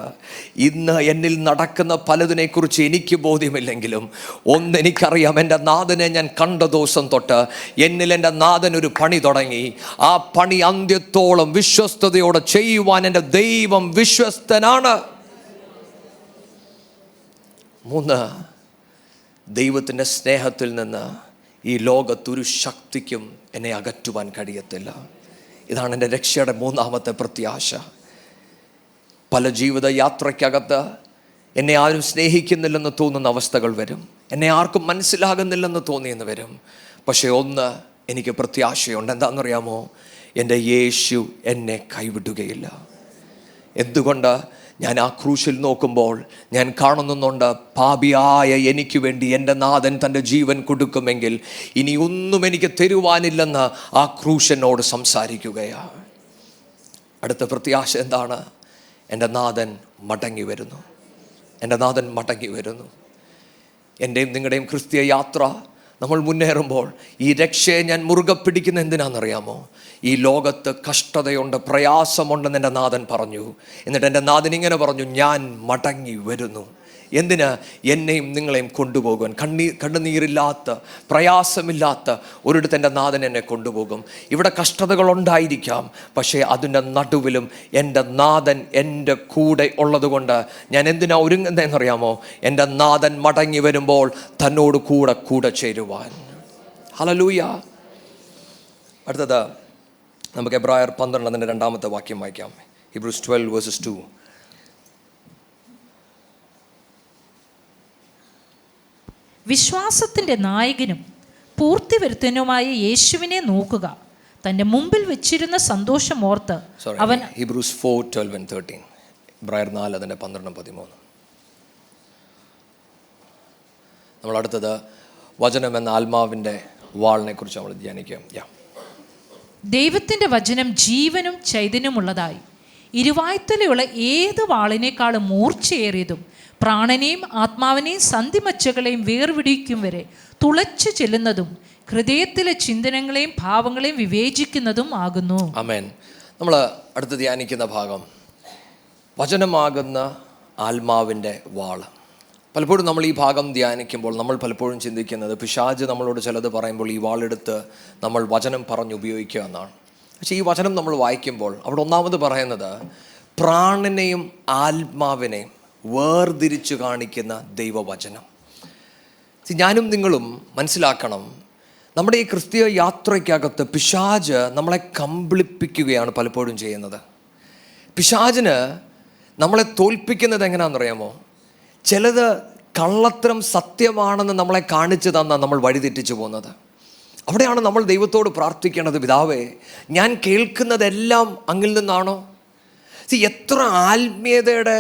ഇന്ന് എന്നിൽ നടക്കുന്ന പലതിനെക്കുറിച്ച് എനിക്ക് ബോധ്യമില്ലെങ്കിലും ഒന്നെനിക്കറിയാം, എൻ്റെ നാഥനെ ഞാൻ കണ്ട ദിവസം തൊട്ട് എന്നിൽ എൻ്റെ നാഥൻ ഒരു പണി തുടങ്ങി. ആ പണി അന്ത്യത്തോളം വിശ്വസ്തയോടെ ചെയ്യുവാൻ എൻ്റെ ദൈവം വിശ്വസ്തനാണ്. മൂന്ന്, ദൈവത്തിൻ്റെ സ്നേഹത്തിൽ നിന്ന് ഈ ലോകത്തൊരു ശക്തിക്കും എന്നെ അകറ്റുവാൻ കഴിയത്തില്ല. ഇതാണ് എൻ്റെ രക്ഷയുടെ മൂന്നാമത്തെ പ്രത്യാശ. പല ജീവിത യാത്രയ്ക്കകത്ത് എന്നെ ആരും സ്നേഹിക്കുന്നില്ലെന്ന് തോന്നുന്ന അവസ്ഥകൾ വരും, എന്നെ ആർക്കും മനസ്സിലാകുന്നില്ലെന്ന് തോന്നിയെന്ന് വരും. പക്ഷേ ഒന്ന് എനിക്ക് പ്രത്യാശയുണ്ട്. എന്താണെന്നറിയാമോ? എൻ്റെ യേശു എന്നെ കൈവിടുകയില്ല. എന്തുകൊണ്ട്? ഞാൻ ആ ക്രൂശിൽ നോക്കുമ്പോൾ ഞാൻ കാണുന്നുണ്ട്, പാപിയായ എനിക്ക് വേണ്ടി എൻ്റെ നാഥൻ തൻ്റെ ജീവൻ കൊടുക്കുമെങ്കിൽ ഇനി ഒന്നും എനിക്ക് തരുവാനില്ലെന്ന് ആ ക്രൂശനോട് സംസാരിക്കുകയാണ്. അടുത്ത പ്രത്യാശ എന്താണ്? എൻ്റെ നാഥൻ മടങ്ങി വരുന്നു. എൻ്റെ നാഥൻ മടങ്ങി വരുന്നു. എൻ്റെയും നിങ്ങളുടെയും ക്രിസ്തീയ യാത്ര നമ്മൾ മുന്നേറുമ്പോൾ ഈ രക്ഷയെ ഞാൻ മുറുകെ പിടിക്കുന്ന എന്തിനാണെന്നറിയാമോ? ഈ ലോകത്ത് കഷ്ടതയുണ്ട്, പ്രയാസമുണ്ടെന്ന് എൻ്റെ നാഥൻ പറഞ്ഞു. എന്നിട്ട് എൻ്റെ നാഥൻ ഇങ്ങനെ പറഞ്ഞു, ഞാൻ മടങ്ങി വരുന്നു. എന്തിന്? എന്നെയും നിങ്ങളെയും കൊണ്ടുപോകുവാൻ. കണ്ണുനീരില്ലാത്ത, പ്രയാസമില്ലാത്ത ഒരിടത്ത് എൻ്റെ നാഥൻ എന്നെ കൊണ്ടുപോകും. ഇവിടെ കഷ്ടതകളുണ്ടായിരിക്കാം, പക്ഷേ അതിൻ്റെ നടുവിലും എൻ്റെ നാഥൻ എൻ്റെ കൂടെ ഉള്ളതുകൊണ്ട് ഞാൻ എന്തിനാ ഒരുങ്ങുന്നതെന്നറിയാമോ? എൻ്റെ നാഥൻ മടങ്ങി വരുമ്പോൾ തന്നോട് കൂടെ ചേരുവാൻ. ഹല്ലേലൂയ. അടുത്തത് നമുക്ക് എബ്രായർ 12 രണ്ടാമത്തെ വാക്യം വായിക്കാം. ഹീബ്രൂസ് 12:2. വിശ്വാസത്തിൻ്റെ നായകനും പൂർത്തി വരുത്തുന്നതുമായ യേശുവിനെ നോക്കുക. തൻ്റെ മുമ്പിൽ വെച്ചിരുന്ന സന്തോഷം ഓർത്ത് അവൻ ഹീബ്രൂസ് 4:12-13. എബ്രായർ 4:12-13. നമ്മൾ അടുത്തത് വചനം എന്ന ആത്മാവിൻ്റെ വാളിനെ കുറിച്ച് നമ്മൾ ധ്യാനിക്കാം. ദൈവത്തിൻ്റെ വചനം ജീവനും ചൈതന്യമുള്ളതായി ഇരുവായ്ത്തലയുള്ള ഏത് വാളിനേക്കാളും മൂർച്ചയേറിയതും പ്രാണനെയും ആത്മാവിനെയും സന്ധിമച്ചകളെയും വേർപിടിക്കും വരെ തുളച്ചു ചെല്ലുന്നതും ഹൃദയത്തിലെ ചിന്തനങ്ങളെയും ഭാവങ്ങളെയും വിവേചിക്കുന്നതും ആകുന്നു. ആമേൻ. നമ്മൾ അടുത്ത് ധ്യാനിക്കുന്ന ഭാഗം വചനമാകുന്ന ആത്മാവിൻ്റെ വാള്. പലപ്പോഴും നമ്മൾ ഈ ഭാഗം ധ്യാനിക്കുമ്പോൾ നമ്മൾ പലപ്പോഴും ചിന്തിക്കുന്നത് പിശാച് നമ്മളോട് ചിലത് പറയുമ്പോൾ ഈ വാളെടുത്ത് നമ്മൾ വചനം പറഞ്ഞുപയോഗിക്കുക എന്നാണ്. പക്ഷേ ഈ വചനം നമ്മൾ വായിക്കുമ്പോൾ അവിടെ ഒന്നാമത് പറയുന്നത് പ്രാണനെയും ആത്മാവിനെയും വേർതിരിച്ചു കാണിക്കുന്ന ദൈവവചനം. ഞാനും നിങ്ങളും മനസ്സിലാക്കണം, നമ്മുടെ ഈ ക്രിസ്തീയ യാത്രയ്ക്കകത്ത് പിശാച് നമ്മളെ കമ്പിളിപ്പിക്കുകയാണ് പലപ്പോഴും ചെയ്യുന്നത്. പിശാചിന് നമ്മളെ തോൽപ്പിക്കുന്നത് എങ്ങനെയാണെന്നറിയാമോ? ചിലത് കള്ളത്തരം സത്യമാണെന്ന് നമ്മളെ കാണിച്ചു തന്നാൽ നമ്മൾ വഴിതെറ്റിച്ചു പോകുന്നത്. അവിടെയാണ് നമ്മൾ ദൈവത്തോട് പ്രാർത്ഥിക്കേണ്ടത്, പിതാവേ, ഞാൻ കേൾക്കുന്നതെല്ലാം അങ്ങിൽ നിന്നാണോ? എത്ര ആത്മീയതയുടെ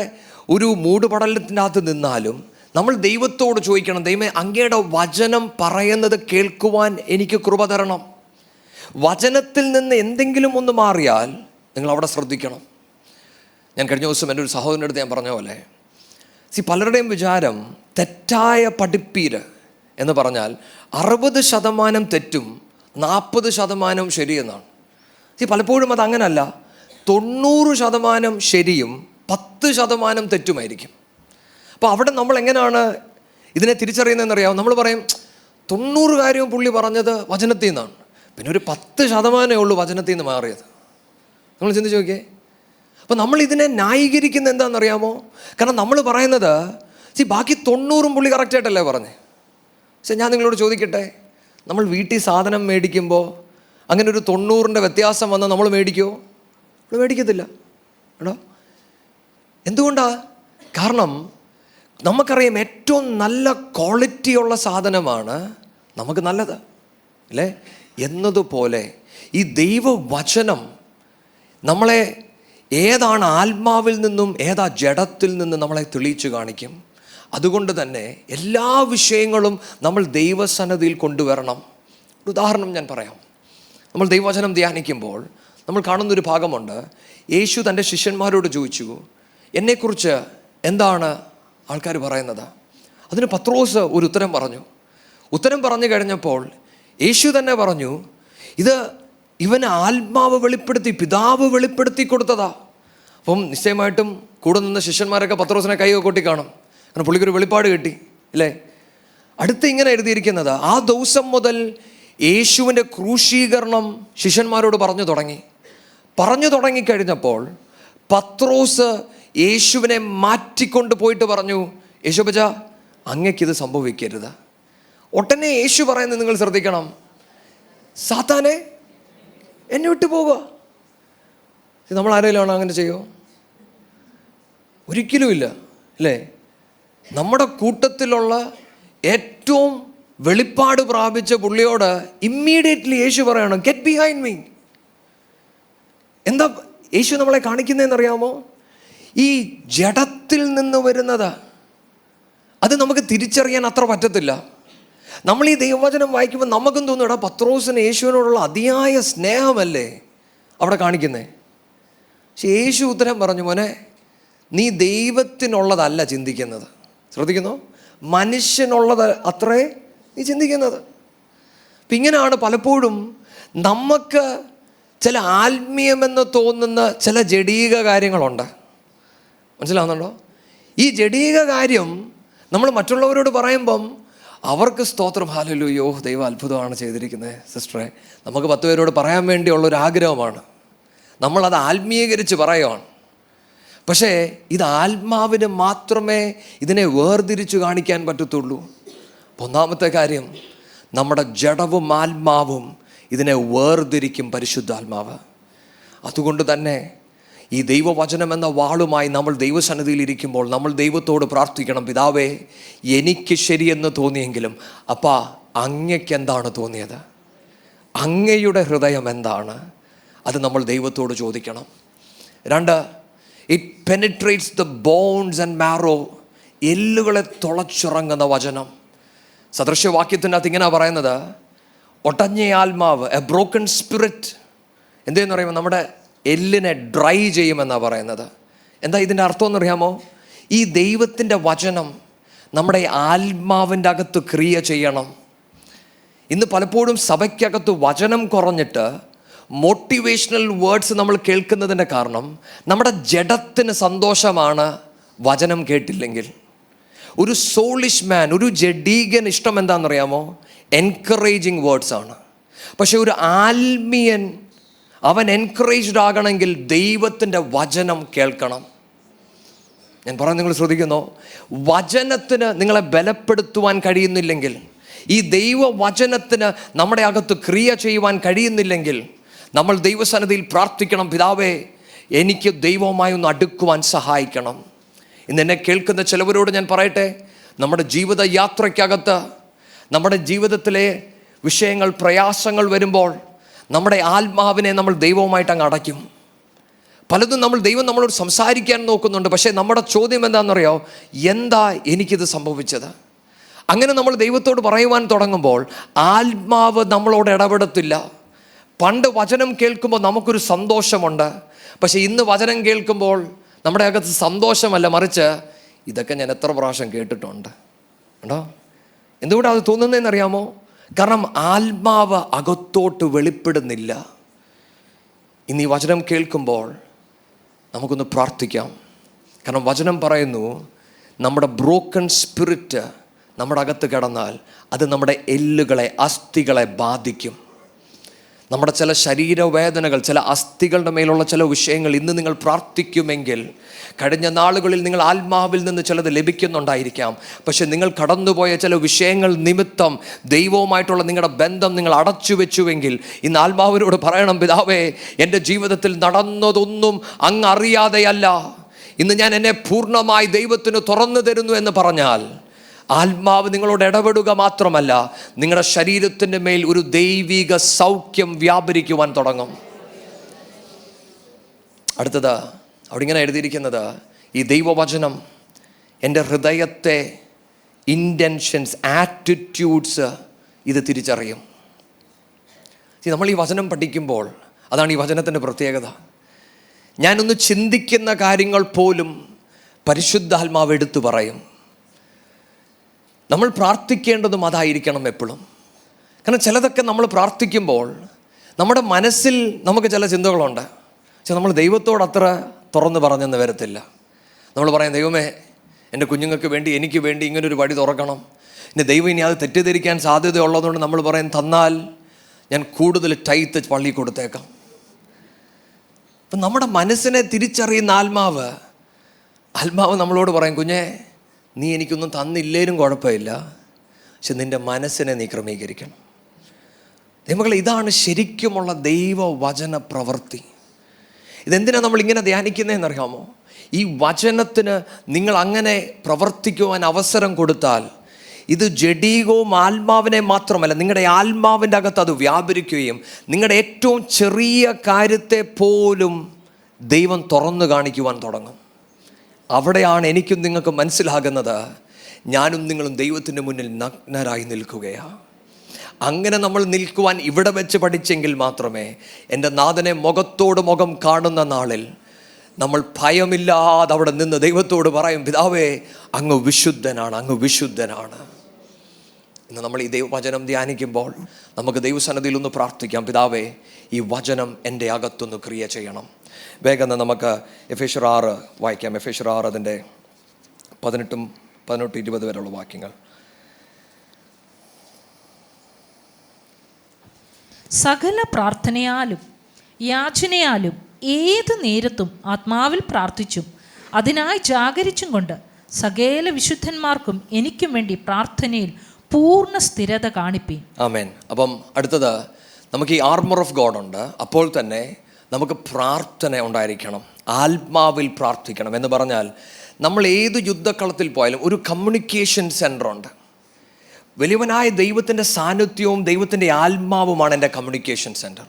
ഒരു മൂടുപടലത്തിൻ്റെ അകത്ത് നിന്നാലും നമ്മൾ ദൈവത്തോട് ചോദിക്കണം, ദൈവമേ, അങ്ങയുടെ വചനം പറയുന്നത് കേൾക്കുവാൻ എനിക്ക് കൃപ തരണം. വചനത്തിൽ നിന്ന് എന്തെങ്കിലും ഒന്ന് മാറിയാൽ നിങ്ങൾ അവിടെ ശ്രദ്ധിക്കണം. ഞാൻ കഴിഞ്ഞ ദിവസം എൻ്റെ ഒരു സഹോദരൻ്റെ അടുത്ത് ഞാൻ പറഞ്ഞ പോലെ, പലരുടെയും വിചാരം തെറ്റായ പഠിപ്പീര് എന്ന് പറഞ്ഞാൽ 60% തെറ്റും 40% ശരിയെന്നാണ്. പലപ്പോഴും അത് അങ്ങനല്ല. 90% ശരിയും 10% തെറ്റുമായിരിക്കും. അപ്പോൾ അവിടെ നമ്മൾ എങ്ങനെയാണ് ഇതിനെ തിരിച്ചറിയുന്നതെന്നറിയാം? നമ്മൾ പറയും 90 കാര്യവും പുള്ളി പറഞ്ഞത് വചനത്തിൽ നിന്നാണ്, പിന്നെ ഒരു 10% ഉള്ളൂ വചനത്തിൽ നിന്ന് മാറിയത്. നമ്മൾ ചിന്തിച്ച് നോക്കിയേ. അപ്പോൾ നമ്മൾ ഇതിനെ ന്യായീകരിക്കുന്ന എന്താണെന്നറിയാമോ? കാരണം നമ്മൾ പറയുന്നത് ബാക്കി 90 പുള്ളി കറക്റ്റായിട്ടല്ലേ പറഞ്ഞേ. പക്ഷേ ഞാൻ നിങ്ങളോട് ചോദിക്കട്ടെ, നമ്മൾ വീട്ടിൽ സാധനം മേടിക്കുമ്പോൾ അങ്ങനെ ഒരു 90 വ്യത്യാസം വന്നാൽ നമ്മൾ മേടിക്കുമോ? നമ്മൾ മേടിക്കത്തില്ല കേട്ടോ. എന്തുകൊണ്ടാണ്? കാരണം നമുക്കറിയാം ഏറ്റവും നല്ല ക്വാളിറ്റിയുള്ള സാധനമാണ് നമുക്ക് നല്ലത്, അല്ലേ? എന്നതുപോലെ ഈ ദൈവവചനം നമ്മളെ ഏതാണ് ആത്മാവിൽ നിന്നും ഏതാ ജഡത്തിൽ നിന്നും നമ്മളെ തെളിയിച്ചു കാണിക്കും. അതുകൊണ്ട് തന്നെ എല്ലാ വിഷയങ്ങളും നമ്മൾ ദൈവസന്നിധിയിൽ കൊണ്ടുവരണം. ഒരു ഉദാഹരണം ഞാൻ പറയാം. നമ്മൾ ദൈവവചനം ധ്യാനിക്കുമ്പോൾ നമ്മൾ കാണുന്നൊരു ഭാഗമുണ്ട്. യേശു തൻ്റെ ശിഷ്യന്മാരോട് ചോദിച്ചു, എന്നെക്കുറിച്ച് എന്താണ് ആൾക്കാർ പറയുന്നത്? അതിന് പത്രോസ് ഒരു ഉത്തരം പറഞ്ഞു. ഉത്തരം പറഞ്ഞു കഴിഞ്ഞപ്പോൾ യേശു തന്നെ പറഞ്ഞു, ഇത് ഇവന് ആത്മാവ് വെളിപ്പെടുത്തി, പിതാവ് വെളിപ്പെടുത്തി കൊടുത്തതാ. അപ്പം നിശ്ചയമായിട്ടും കൂടെ നിന്ന് ശിഷ്യന്മാരൊക്കെ പത്രോസിനെ കൈയൊക്കെ കൊട്ടി കാണും. കാരണം പുള്ളിക്കൊരു വെളിപ്പാട് കിട്ടി, അല്ലേ? അടുത്ത് ഇങ്ങനെ എഴുതിയിരിക്കുന്നത്, ആ ദിവസം മുതൽ യേശുവിൻ്റെ ക്രൂശീകരണം ശിഷ്യന്മാരോട് പറഞ്ഞു തുടങ്ങിക്കഴിഞ്ഞപ്പോൾ പത്രോസ് യേശുവിനെ മാറ്റിക്കൊണ്ട് പോയിട്ട് പറഞ്ഞു, യേശുപ്പച്ച, അങ്ങക്കിത് സംഭവിക്കരുത്. ഉടനെ യേശു പറയുന്നത് നിങ്ങൾ ശ്രദ്ധിക്കണം, സാത്താനെ എന്നെ വിട്ടു പോകുക. നമ്മൾ ആരെങ്കിലും അങ്ങനെ ചെയ്യുമോ? ഒരിക്കലുമില്ല, അല്ലേ? നമ്മുടെ കൂട്ടത്തിലുള്ള ഏറ്റവും വെളിപ്പാട് പ്രാപിച്ച പുള്ളിയോട് ഇമ്മീഡിയറ്റ്ലി യേശു പറയണം, ഗെറ്റ് ബിഹൈൻഡ് മീ. എന്താ യേശു നമ്മളെ കാണിക്കുന്നതെന്നറിയാമോ? ഈ ജഡത്തിൽ നിന്ന് വരുന്നത് അത് നമുക്ക് തിരിച്ചറിയാൻ അത്ര പറ്റത്തില്ല. നമ്മൾ ഈ ദൈവവചനം വായിക്കുമ്പോൾ നമുക്കും തോന്നും, എടാ, പത്രോസിന് യേശുവിനോടുള്ള അതിയായ സ്നേഹമല്ലേ അവിടെ കാണിക്കുന്നേ. പക്ഷെ യേശു ഉത്തരം പറഞ്ഞു, മോനെ, നീ ദൈവത്തിനുള്ളതല്ല ചിന്തിക്കുന്നത്. ശ്രദ്ധിക്കുന്നോ? മനുഷ്യനുള്ളത് അത്രേ നീ ചിന്തിക്കുന്നത്. അപ്പം ഇങ്ങനെയാണ് പലപ്പോഴും നമുക്ക് ചില ആത്മീയമെന്ന് തോന്നുന്ന ചില ജഡീക കാര്യങ്ങളുണ്ട്. മനസ്സിലാവുന്നുണ്ടോ? ഈ ജഡീക കാര്യം നമ്മൾ മറ്റുള്ളവരോട് പറയുമ്പം അവർക്ക് സ്തോത്രം, ഹല്ലേലൂയ, ദൈവം അത്ഭുതമാണ് ചെയ്തിരിക്കുന്നത് സിസ്റ്ററെ, നമുക്ക് 10 പേരോട് പറയാൻ വേണ്ടിയുള്ളൊരു ആഗ്രഹമാണ്, നമ്മളത് ആത്മീയീകരിച്ച് പറയുവാണ്. പക്ഷേ ഇത് ആത്മാവിന് മാത്രമേ ഇതിനെ വേർതിരിച്ച് കാണിക്കാൻ പറ്റത്തുള്ളൂ. ഒന്നാമത്തെ കാര്യം, നമ്മുടെ ജഡവും ആത്മാവും ഇതിനെ വേർതിരിക്കും പരിശുദ്ധാത്മാവ്. അതുകൊണ്ട് തന്നെ ഈ ദൈവവചനം എന്ന വാളുമായി നമ്മൾ ദൈവസന്നിധിയിൽ ഇരിക്കുമ്പോൾ നമ്മൾ ദൈവത്തോട് പ്രാർത്ഥിക്കണം, പിതാവേ, എനിക്ക് ശരിയെന്ന് തോന്നിയെങ്കിലും അപ്പാ അങ്ങയ്ക്ക് എന്താണ് തോന്നിയത്, അങ്ങയുടെ ഹൃദയം എന്താണ്, അത് നമ്മൾ ദൈവത്തോട് ചോദിക്കണം. 2, it penetrates the bones and marrow, എല്ലുകളെ തുളച്ചിറങ്ങുന്ന വചനം. സദൃശ്യവാക്യത്തിൻ്റെ അകത്ത് ഇങ്ങനെ പറയുന്നത്, ഒട്ടഞ്ഞ ആത്മാവ്, എ ബ്രോക്കൺ സ്പിരിറ്റ് എന്തെന്ന് പറയുമ്പോൾ നമ്മുടെ എല്ലിനെ ഡ്രൈ ചെയ്യുമെന്നാണ് പറയുന്നത്. എന്താ ഇതിൻ്റെ അർത്ഥം എന്നറിയാമോ? ഈ ദൈവത്തിൻ്റെ വചനം നമ്മുടെ ആത്മാവിൻ്റെ അകത്ത് ക്രിയ ചെയ്യണം. ഇന്ന് പലപ്പോഴും സഭയ്ക്കകത്ത് വചനം കുറഞ്ഞിട്ട് മോട്ടിവേഷണൽ വേർഡ്സ് നമ്മൾ കേൾക്കുന്നതിൻ്റെ കാരണം നമ്മുടെ ജഡത്തിന് സന്തോഷമാണ് വചനം കേട്ടില്ലെങ്കിൽ. ഒരു സോളിഷ് മാൻ, ഒരു ജഡീകൻ ഇഷ്ടം എന്താണെന്നറിയാമോ? എൻകറേജിങ് വേർഡ്സ് ആണ്. പക്ഷെ ഒരു ആത്മീയൻ അവൻ എൻകറേജ്ഡ് ആകണമെങ്കിൽ ദൈവത്തിൻ്റെ വചനം കേൾക്കണം. ഞാൻ പറയുന്നത് നിങ്ങൾ ശ്രദ്ധിക്കുന്നോ? വചനത്തിന് നിങ്ങളെ ബലപ്പെടുത്തുവാൻ കഴിയുന്നില്ലെങ്കിൽ, ഈ ദൈവവചനത്തിന് നമ്മുടെ അകത്ത് ക്രിയ ചെയ്യുവാൻ കഴിയുന്നില്ലെങ്കിൽ നമ്മൾ ദൈവസന്നിധിയിൽ പ്രാർത്ഥിക്കണം, പിതാവേ, എനിക്ക് ദൈവവുമായി ഒന്ന് അടുക്കുവാൻ സഹായിക്കണം. ഇന്ന് എന്നെ കേൾക്കുന്ന ചിലവരോട് ഞാൻ പറയട്ടെ, നമ്മുടെ ജീവിത യാത്രയ്ക്കകത്ത് നമ്മുടെ ജീവിതത്തിലെ വിഷയങ്ങൾ, പ്രയാസങ്ങൾ വരുമ്പോൾ നമ്മുടെ ആത്മാവിനെ നമ്മൾ ദൈവവുമായിട്ട് അങ്ങ് അടയ്ക്കും. പലതും ദൈവം നമ്മളോട് സംസാരിക്കാൻ നോക്കുന്നുണ്ട്. പക്ഷേ നമ്മുടെ ചോദ്യം എന്താണെന്നറിയോ? എന്താ എനിക്കിത് സംഭവിച്ചത്? അങ്ങനെ നമ്മൾ ദൈവത്തോട് പറയുവാൻ തുടങ്ങുമ്പോൾ ആത്മാവ് നമ്മളോട് ഇടപെടത്തില്ല. പണ്ട് വചനം കേൾക്കുമ്പോൾ നമുക്കൊരു സന്തോഷമുണ്ട്. പക്ഷേ ഇന്ന് വചനം കേൾക്കുമ്പോൾ നമ്മുടെ അകത്ത് സന്തോഷമല്ല, മറിച്ച് ഇതൊക്കെ ഞാൻ എത്ര പ്രാവശ്യം കേട്ടിട്ടുണ്ട് ഉണ്ടോ. എന്തുകൊണ്ടാണ് അത് തോന്നുന്നതെന്നറിയാമോ? കാരണം ആത്മാവ് അകത്തോട്ട് വെളിപ്പെടുന്നില്ല. ഇന്ന് ഈ വചനം കേൾക്കുമ്പോൾ നമുക്കൊന്ന് പ്രാർത്ഥിക്കാം. കാരണം വചനം പറയുന്നു, നമ്മുടെ ബ്രോക്കൺ സ്പിരിറ്റ് നമ്മുടെ അകത്ത് കിടന്നാൽ അത് നമ്മുടെ എല്ലുകളെ, അസ്ഥികളെ ബാധിക്കും. നമ്മുടെ ചില ശരീരവേദനകൾ, ചില അസ്ഥികളുടെ മേലുള്ള ചില വിഷയങ്ങൾ ഇന്ന് നിങ്ങൾ പ്രാർത്ഥിക്കുമെങ്കിൽ, കഴിഞ്ഞ നാളുകളിൽ നിങ്ങൾ ആത്മാവിൽ നിന്ന് ചിലത് ലഭിക്കുന്നുണ്ടായിരിക്കാം. പക്ഷെ നിങ്ങൾ കടന്നുപോയ ചില വിഷയങ്ങൾ നിമിത്തം ദൈവവുമായിട്ടുള്ള നിങ്ങളുടെ ബന്ധം നിങ്ങൾ അടച്ചു വെച്ചുവെങ്കിൽ ഇന്ന് ആത്മാവിനോട് പറയണം, പിതാവേ, എൻ്റെ ജീവിതത്തിൽ നടന്നതൊന്നും അങ്ങ് അറിയാതെയല്ല. ഇന്ന് ഞാൻ എന്നെ പൂർണ്ണമായി ദൈവത്തിന് തുറന്നു തരുന്നു എന്ന് പറഞ്ഞാൽ ആത്മാവ് നിങ്ങളോട് ഇടപെടുക മാത്രമല്ല, നിങ്ങളുടെ ശരീരത്തിൻ്റെ മേൽ ഒരു ദൈവിക സൗഖ്യം വ്യാപരിക്കുവാൻ തുടങ്ങും. അടുത്തത് അവിടെ ഇങ്ങനെ എഴുതിയിരിക്കുന്നത്, ഈ ദൈവവചനം എൻ്റെ ഹൃദയത്തെ, ഇൻറ്റൻഷൻസ്, ആറ്റിറ്റ്യൂഡ്സ് ഇത് തിരിച്ചറിയും. നമ്മൾ ഈ വചനം പഠിക്കുമ്പോൾ അതാണ് ഈ വചനത്തിൻ്റെ പ്രത്യേകത. ഞാനൊന്ന് ചിന്തിക്കുന്ന കാര്യങ്ങൾ പോലും പരിശുദ്ധാത്മാവ് എടുത്തു പറയും. നമ്മൾ പ്രാർത്ഥിക്കേണ്ടതും അതായിരിക്കണം എപ്പോഴും. കാരണം ചിലതൊക്കെ നമ്മൾ പ്രാർത്ഥിക്കുമ്പോൾ നമ്മുടെ മനസ്സിൽ നമുക്ക് ചില ചിന്തകളുണ്ട്. പക്ഷെ നമ്മൾ ദൈവത്തോട് അത്ര തുറന്ന് പറഞ്ഞെന്ന് വരത്തില്ല. നമ്മൾ പറയും, ദൈവമേ, എൻ്റെ കുഞ്ഞുങ്ങൾക്ക് വേണ്ടി, എനിക്ക് വേണ്ടി ഇങ്ങനൊരു വഴി തുറക്കണം. ഇനി ദൈവം ഇനി അത് തെറ്റിദ്ധരിക്കാൻ സാധ്യതയുള്ളതുകൊണ്ട് നമ്മൾ പറയും, തന്നാൽ ഞാൻ കൂടുതൽ ടൈത്ത് പള്ളി കൊടുത്തേക്കാം. അപ്പം നമ്മുടെ മനസ്സിനെ തിരിച്ചറിയുന്ന ആത്മാവ് നമ്മളോട് പറയും, കുഞ്ഞേ, നീ എനിക്കൊന്നും തന്നില്ലേലും കുഴപ്പമില്ല, പക്ഷെ നിൻ്റെ മനസ്സിനെ നീ ക്രമീകരിക്കണം. ദൈവമക്കളെ, ഇതാണ് ശരിക്കുമുള്ള ദൈവവചന പ്രവൃത്തി. ഇതെന്തിനാണ് നമ്മളിങ്ങനെ ധ്യാനിക്കുന്നതെന്നറിയാമോ? ഈ വചനത്തിന് നിങ്ങൾ അങ്ങനെ പ്രവർത്തിക്കുവാൻ അവസരം കൊടുത്താൽ ഇത് ജഡീകവും ആത്മാവിനെ മാത്രമല്ല, നിങ്ങളുടെ ആത്മാവിൻ്റെ അകത്ത് അത് വ്യാപരിക്കുകയും നിങ്ങളുടെ ഏറ്റവും ചെറിയ കാര്യത്തെ പോലും ദൈവം തുറന്നു കാണിക്കുവാൻ തുടങ്ങും. അവിടെയാണ് എനിക്കും നിങ്ങൾക്ക് മനസ്സിലാകുന്നത്, ഞാനും നിങ്ങളും ദൈവത്തിൻ്റെ മുന്നിൽ നഗ്നരായി നിൽക്കുകയാണ്. അങ്ങനെ നമ്മൾ നിൽക്കുവാൻ ഇവിടെ വെച്ച് പഠിച്ചെങ്കിൽ മാത്രമേ എൻ്റെ നാഥനെ മുഖത്തോട് മുഖം കാണുന്ന നാളിൽ നമ്മൾ ഭയമില്ലാതെ അവിടെ നിന്ന് ദൈവത്തോട് പറയും, പിതാവേ, അങ്ങ് വിശുദ്ധനാണ്, അങ്ങ് വിശുദ്ധനാണ്. ഇന്ന് നമ്മൾ ഈ ദൈവവചനം ധ്യാനിക്കുമ്പോൾ നമുക്ക് ദൈവസന്നിധിയിൽ ഒന്ന് പ്രാർത്ഥിക്കാം. പിതാവേ, ഈ വചനം എൻ്റെ അകത്തൊന്ന് ക്രിയ ചെയ്യണം. വേഗം നമുക്ക് എഫേസ്യർ 6 വായിക്കാം. എഫേസ്യർ 6 അതിൻ്റെ 18-20 വരെയുള്ള വാക്യങ്ങൾ. സകല പ്രാർത്ഥനയാലും യാചനയാലും ഏത് നേരത്തും ആത്മാവിൽ പ്രാർത്ഥിച്ചും അതിനായി ജാഗരിച്ചും കൊണ്ട് സകല വിശുദ്ധന്മാർക്കും എനിക്കും വേണ്ടി പ്രാർത്ഥനയിൽ പൂർണ്ണ സ്ഥിരത കാണിപ്പീൻ. ആമേൻ. അപ്പം അടുത്തത് നമുക്ക് ഈ ആർമർ ഓഫ് ഗോഡ് ഉണ്ട്. അപ്പോൾ തന്നെ നമുക്ക് പ്രാർത്ഥന ഉണ്ടായിരിക്കണം, ആത്മാവിൽ പ്രാർത്ഥിക്കണം. എന്ന് പറഞ്ഞാൽ നമ്മൾ ഏത് യുദ്ധക്കളത്തിൽ പോയാലും ഒരു കമ്മ്യൂണിക്കേഷൻ സെൻ്റർ ഉണ്ട്. വലിയവനായ ദൈവത്തിൻ്റെ സാന്നിധ്യവും ദൈവത്തിൻ്റെ ആത്മാവുമാണ് എൻ്റെ കമ്മ്യൂണിക്കേഷൻ സെൻ്റർ.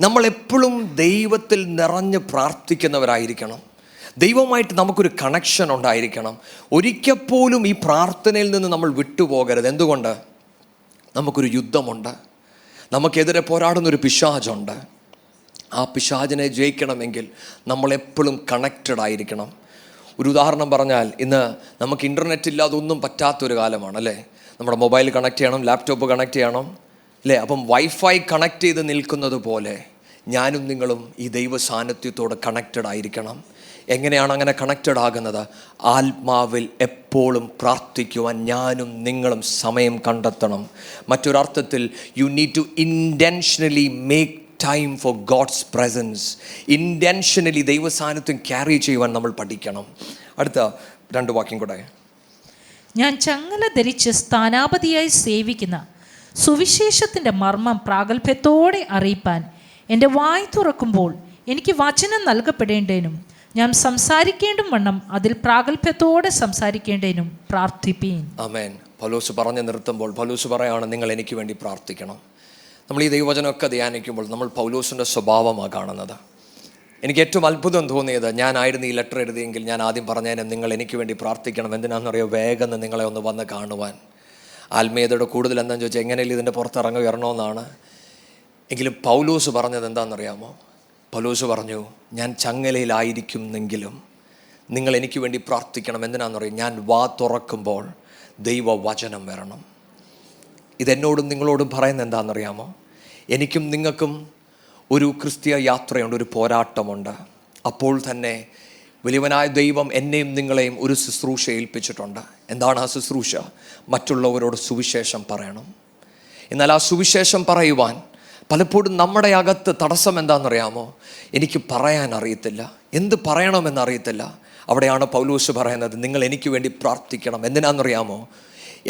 നമ്മളെപ്പോഴും ദൈവത്തിൽ നിറഞ്ഞ് പ്രാർത്ഥിക്കുന്നവരായിരിക്കണം. ദൈവമായിട്ട് നമുക്കൊരു കണക്ഷൻ ഉണ്ടായിരിക്കണം. ഒരിക്കൽ പോലും ഈ പ്രാർത്ഥനയിൽ നിന്ന് നമ്മൾ വിട്ടുപോകരുത്. എന്തുകൊണ്ട്? നമുക്കൊരു യുദ്ധമുണ്ട്, നമുക്കെതിരെ പോരാടുന്നൊരു പിശാചുണ്ട്. ആ പിശാചിനെ ജയിക്കണമെങ്കിൽ നമ്മളെപ്പോഴും കണക്റ്റഡ് ആയിരിക്കണം. ഒരു ഉദാഹരണം പറഞ്ഞാൽ, ഇന്ന് നമുക്ക് ഇൻ്റർനെറ്റ് ഇല്ലാതെ ഒന്നും പറ്റാത്തൊരു കാലമാണ് അല്ലേ? നമ്മുടെ മൊബൈൽ കണക്ട് ചെയ്യണം, ലാപ്ടോപ്പ് കണക്ട് ചെയ്യണം അല്ലേ? അപ്പം വൈഫൈ കണക്ട് ചെയ്ത് നിൽക്കുന്നത് പോലെ ഞാനും നിങ്ങളും ഈ ദൈവ സാന്നിധ്യത്തോട് കണക്റ്റഡ് ആയിരിക്കണം. എങ്ങനെയാണ് അങ്ങനെ കണക്റ്റഡ് ആകുന്നത്? ആത്മാവിൽ എപ്പോഴും പ്രാർത്ഥിക്കുവാൻ ഞാനും നിങ്ങളും സമയം കണ്ടെത്തണം. മറ്റൊരർത്ഥത്തിൽ you need to intentionally make time for God's presence. Intentionally ദൈവ സാന്നിധ്യം ക്യാരി ചെയ്യുവാൻ നമ്മൾ പഠിക്കണം. അടുത്ത 2 വാക്യം കൂടെ. ഞാൻ ചങ്ങല ധരിച്ച് സ്ഥാനാപതിയായി സേവിക്കുന്ന സുവിശേഷത്തിൻ്റെ മർമ്മം പ്രാഗൽഭ്യത്തോടെ അറിയിപ്പാൻ എൻ്റെ വായ് തുറക്കുമ്പോൾ എനിക്ക് വചനം നൽകപ്പെടേണ്ടതിനും ഞാൻ സംസാരിക്കേണ്ടും വണ്ണം അതിൽ പ്രാഗൽഭ്യത്തോടെ സംസാരിക്കേണ്ടതിനും പ്രാർത്ഥിപ്പീൻ. ആമേൻ. പൗലോസ് പറഞ്ഞു നിർത്തുമ്പോൾ പൗലോസ് പറയാണ്, നിങ്ങൾ എനിക്ക് വേണ്ടി പ്രാർത്ഥിക്കണം. നമ്മൾ ഈ ദൈവവചനമൊക്കെ ധ്യാനിക്കുമ്പോൾ നമ്മൾ പൗലോസിൻ്റെ സ്വഭാവമാണ് കാണുന്നത്. എനിക്ക് ഏറ്റവും അത്ഭുതം തോന്നിയത്, ഞാനായിരുന്നു ഈ ലെറ്റർ എഴുതിയെങ്കിൽ ഞാൻ ആദ്യം പറഞ്ഞതിന് നിങ്ങൾ എനിക്ക് വേണ്ടി പ്രാർത്ഥിക്കണം. എന്തിനാണെന്നറിയോ? വേഗം നിങ്ങളെ ഒന്ന് വന്ന് കാണുവാൻ. ആത്മീയതയുടെ കൂടുതൽ എന്താണെന്ന് ചോദിച്ചാൽ എങ്ങനെയല്ലേ ഇതിൻ്റെ പുറത്തിറങ്ങി വരണമെന്നാണ്. എങ്കിലും പൗലോസ് പറഞ്ഞത് എന്താണെന്നറിയാമോ? പൗലോസ് പറഞ്ഞു, ഞാൻ ചങ്ങലയിലായിരിക്കുന്നെങ്കിലും നിങ്ങൾ എനിക്ക് വേണ്ടി പ്രാർത്ഥിക്കണം. എന്തിനാണെന്നറിയാം? ഞാൻ വാ തുറക്കുമ്പോൾ ദൈവവചനം വരണം. ഇതെന്നോടും നിങ്ങളോടും പറയുന്നത് എന്താണെന്നറിയാമോ? എനിക്കും നിങ്ങൾക്കും ഒരു ക്രിസ്തീയ യാത്രയുണ്ട്, ഒരു പോരാട്ടമുണ്ട്. അപ്പോൾ തന്നെ വലിയവനായ ദൈവം എന്നെയും നിങ്ങളെയും ഒരു ശുശ്രൂഷ ഏൽപ്പിച്ചിട്ടുണ്ട്. എന്താണ് ആ ശുശ്രൂഷ? മറ്റുള്ളവരോട് സുവിശേഷം പറയണം. എന്നാൽ ആ സുവിശേഷം പറയുവാൻ പലപ്പോഴും നമ്മുടെ അകത്ത് തടസ്സം എന്താണെന്നറിയാമോ? എനിക്ക് പറയാൻ അറിയത്തില്ല, എന്ത് പറയണമെന്നറിയത്തില്ല. അവിടെയാണ് പൗലോസ് പറയുന്നത്, നിങ്ങൾ എനിക്ക് വേണ്ടി പ്രാർത്ഥിക്കണം. എന്തിനാണെന്നറിയാമോ?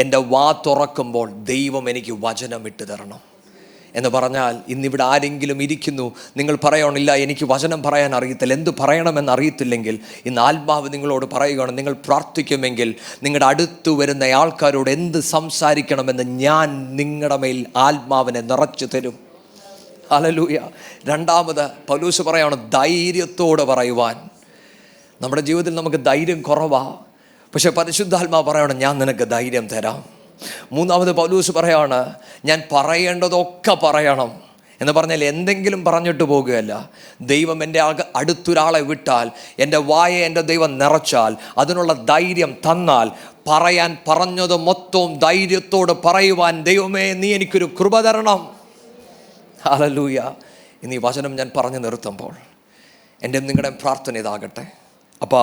എൻ്റെ വാ തുറക്കുമ്പോൾ ദൈവം എനിക്ക് വചനം ഇട്ട് തരണം എന്ന് പറഞ്ഞാൽ, ഇന്നിവിടെ ആരെങ്കിലും ഇരിക്കുന്നു, നിങ്ങൾ പറയണില്ല എനിക്ക് വചനം പറയാൻ അറിയത്തില്ല, എന്ത് പറയണമെന്ന് അറിയത്തില്ലെങ്കിൽ, ഇന്ന് ആത്മാവ് നിങ്ങളോട് പറയുകയാണ്, നിങ്ങൾ പ്രാർത്ഥിക്കുമെങ്കിൽ നിങ്ങളുടെ അടുത്ത് വരുന്ന ആൾക്കാരോട് എന്ത് സംസാരിക്കണമെന്ന് ഞാൻ നിങ്ങളുടെ മേൽ ആത്മാവിനെ നിറച്ചു തരും. ഹല്ലേലൂയ. രണ്ടാമത് പൗലോസ് പറയാണ്, ധൈര്യത്തോടെ പറയുവാൻ. നമ്മുടെ ജീവിതത്തിൽ നമുക്ക് ധൈര്യം കുറവാണ്, പക്ഷെ പരിശുദ്ധാത്മാവ് പറയണം, ഞാൻ നിനക്ക് ധൈര്യം തരാം. മൂന്നാമത് പൗലോസ് പറയാണ്, ഞാൻ പറയേണ്ടതൊക്കെ പറയണം എന്ന് പറഞ്ഞാൽ എന്തെങ്കിലും പറഞ്ഞിട്ട് പോകുകയല്ല. ദൈവം എൻ്റെ അടുത്തൊരാളെ വിട്ടാൽ, എൻ്റെ വായെ എൻ്റെ ദൈവം നിറച്ചാൽ, അതിനുള്ള ധൈര്യം തന്നാൽ, പറയാൻ പറഞ്ഞത് മൊത്തവും ധൈര്യത്തോട് പറയുവാൻ ദൈവമേ നീ എനിക്കൊരു കൃപ തരണം. ഹല്ലേലൂയ. ഇന്ന് ഈ വചനം ഞാൻ പറഞ്ഞു നിർത്തുമ്പോൾ എൻ്റെ നിങ്ങളുടെ പ്രാർത്ഥന ഇതാകട്ടെ, അപ്പാ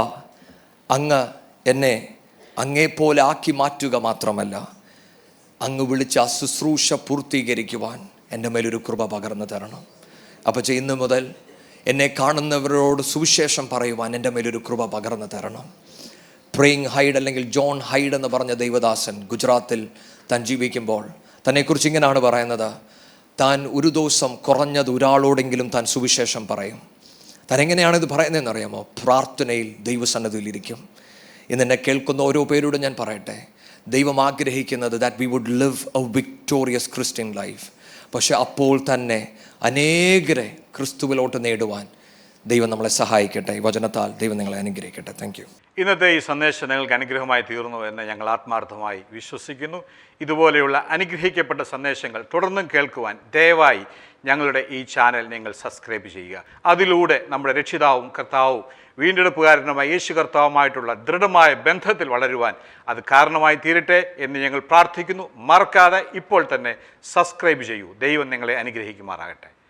അങ്ങ് എന്നെ അങ്ങേപ്പോലെ ആക്കി മാറ്റുക മാത്രമല്ല, അങ്ങ് വിളിച്ച ആ ശുശ്രൂഷ പൂർത്തീകരിക്കുവാൻ എൻ്റെ മേലൊരു കൃപ പകർന്നു തരണം. അപ്പോൾ ഇന്ന് മുതൽ എന്നെ കാണുന്നവരോട് സുവിശേഷം പറയുവാൻ എൻ്റെ മേലൊരു കൃപ പകർന്നു തരണം. പ്രേയിങ് ഹൈഡ് അല്ലെങ്കിൽ ജോൺ ഹൈഡ് എന്ന് പറഞ്ഞ ദൈവദാസൻ ഗുജറാത്തിൽ താൻ ജീവിക്കുമ്പോൾ തന്നെക്കുറിച്ച് ഇങ്ങനെയാണ് പറയുന്നത്, താൻ ഒരു ദിവസം കുറഞ്ഞത് ഒരാളോടെങ്കിലും താൻ സുവിശേഷം പറയും. താൻ എങ്ങനെയാണിത് പറയുന്നതെന്നറിയാമോ? പ്രാർത്ഥനയിൽ ദൈവസന്നിധിയിലിരിക്കും. ഇന്ന് എന്നെ കേൾക്കുന്ന ഓരോ പേരോടും ഞാൻ പറയട്ടെ, ദൈവം ആഗ്രഹിക്കുന്നത് that we would live a victorious Christian life. പക്ഷെ അപ്പോൾ തന്നെ അനേകരെ ക്രിസ്തുവിലോട്ട് നേടുവാൻ ദൈവം നമ്മളെ സഹായിക്കട്ടെ. ഈ വചനത്താൽ ദൈവം നിങ്ങളെ അനുഗ്രഹിക്കട്ടെ. Thank you. ഇന്നത്തെ ഈ സന്ദേശം നിങ്ങൾക്ക് അനുഗ്രഹമായി തീർന്നു എന്ന് ഞങ്ങൾ ആത്മാർത്ഥമായി വിശ്വസിക്കുന്നു. ഇതുപോലെയുള്ള അനുഗ്രഹിക്കപ്പെട്ട സന്ദേശങ്ങൾ തുടർന്നും കേൾക്കുവാൻ ദയവായി ഞങ്ങളുടെ ഈ ചാനൽ നിങ്ങൾ സബ്സ്ക്രൈബ് ചെയ്യുക. അതിലൂടെ നമ്മുടെ രക്ഷിതാവും കർത്താവും വീണ്ടെടുപ്പുകാരനുമായ യേശു കർത്താവുമായിട്ടുള്ള ദൃഢമായ ബന്ധത്തിൽ വളരുവാൻ അത് കാരണമായി തീരട്ടെ എന്ന് ഞങ്ങൾ പ്രാർത്ഥിക്കുന്നു. മറക്കാതെ ഇപ്പോൾ തന്നെ സബ്സ്ക്രൈബ് ചെയ്യൂ. ദൈവം നിങ്ങളെ അനുഗ്രഹിക്കുമാറാകട്ടെ.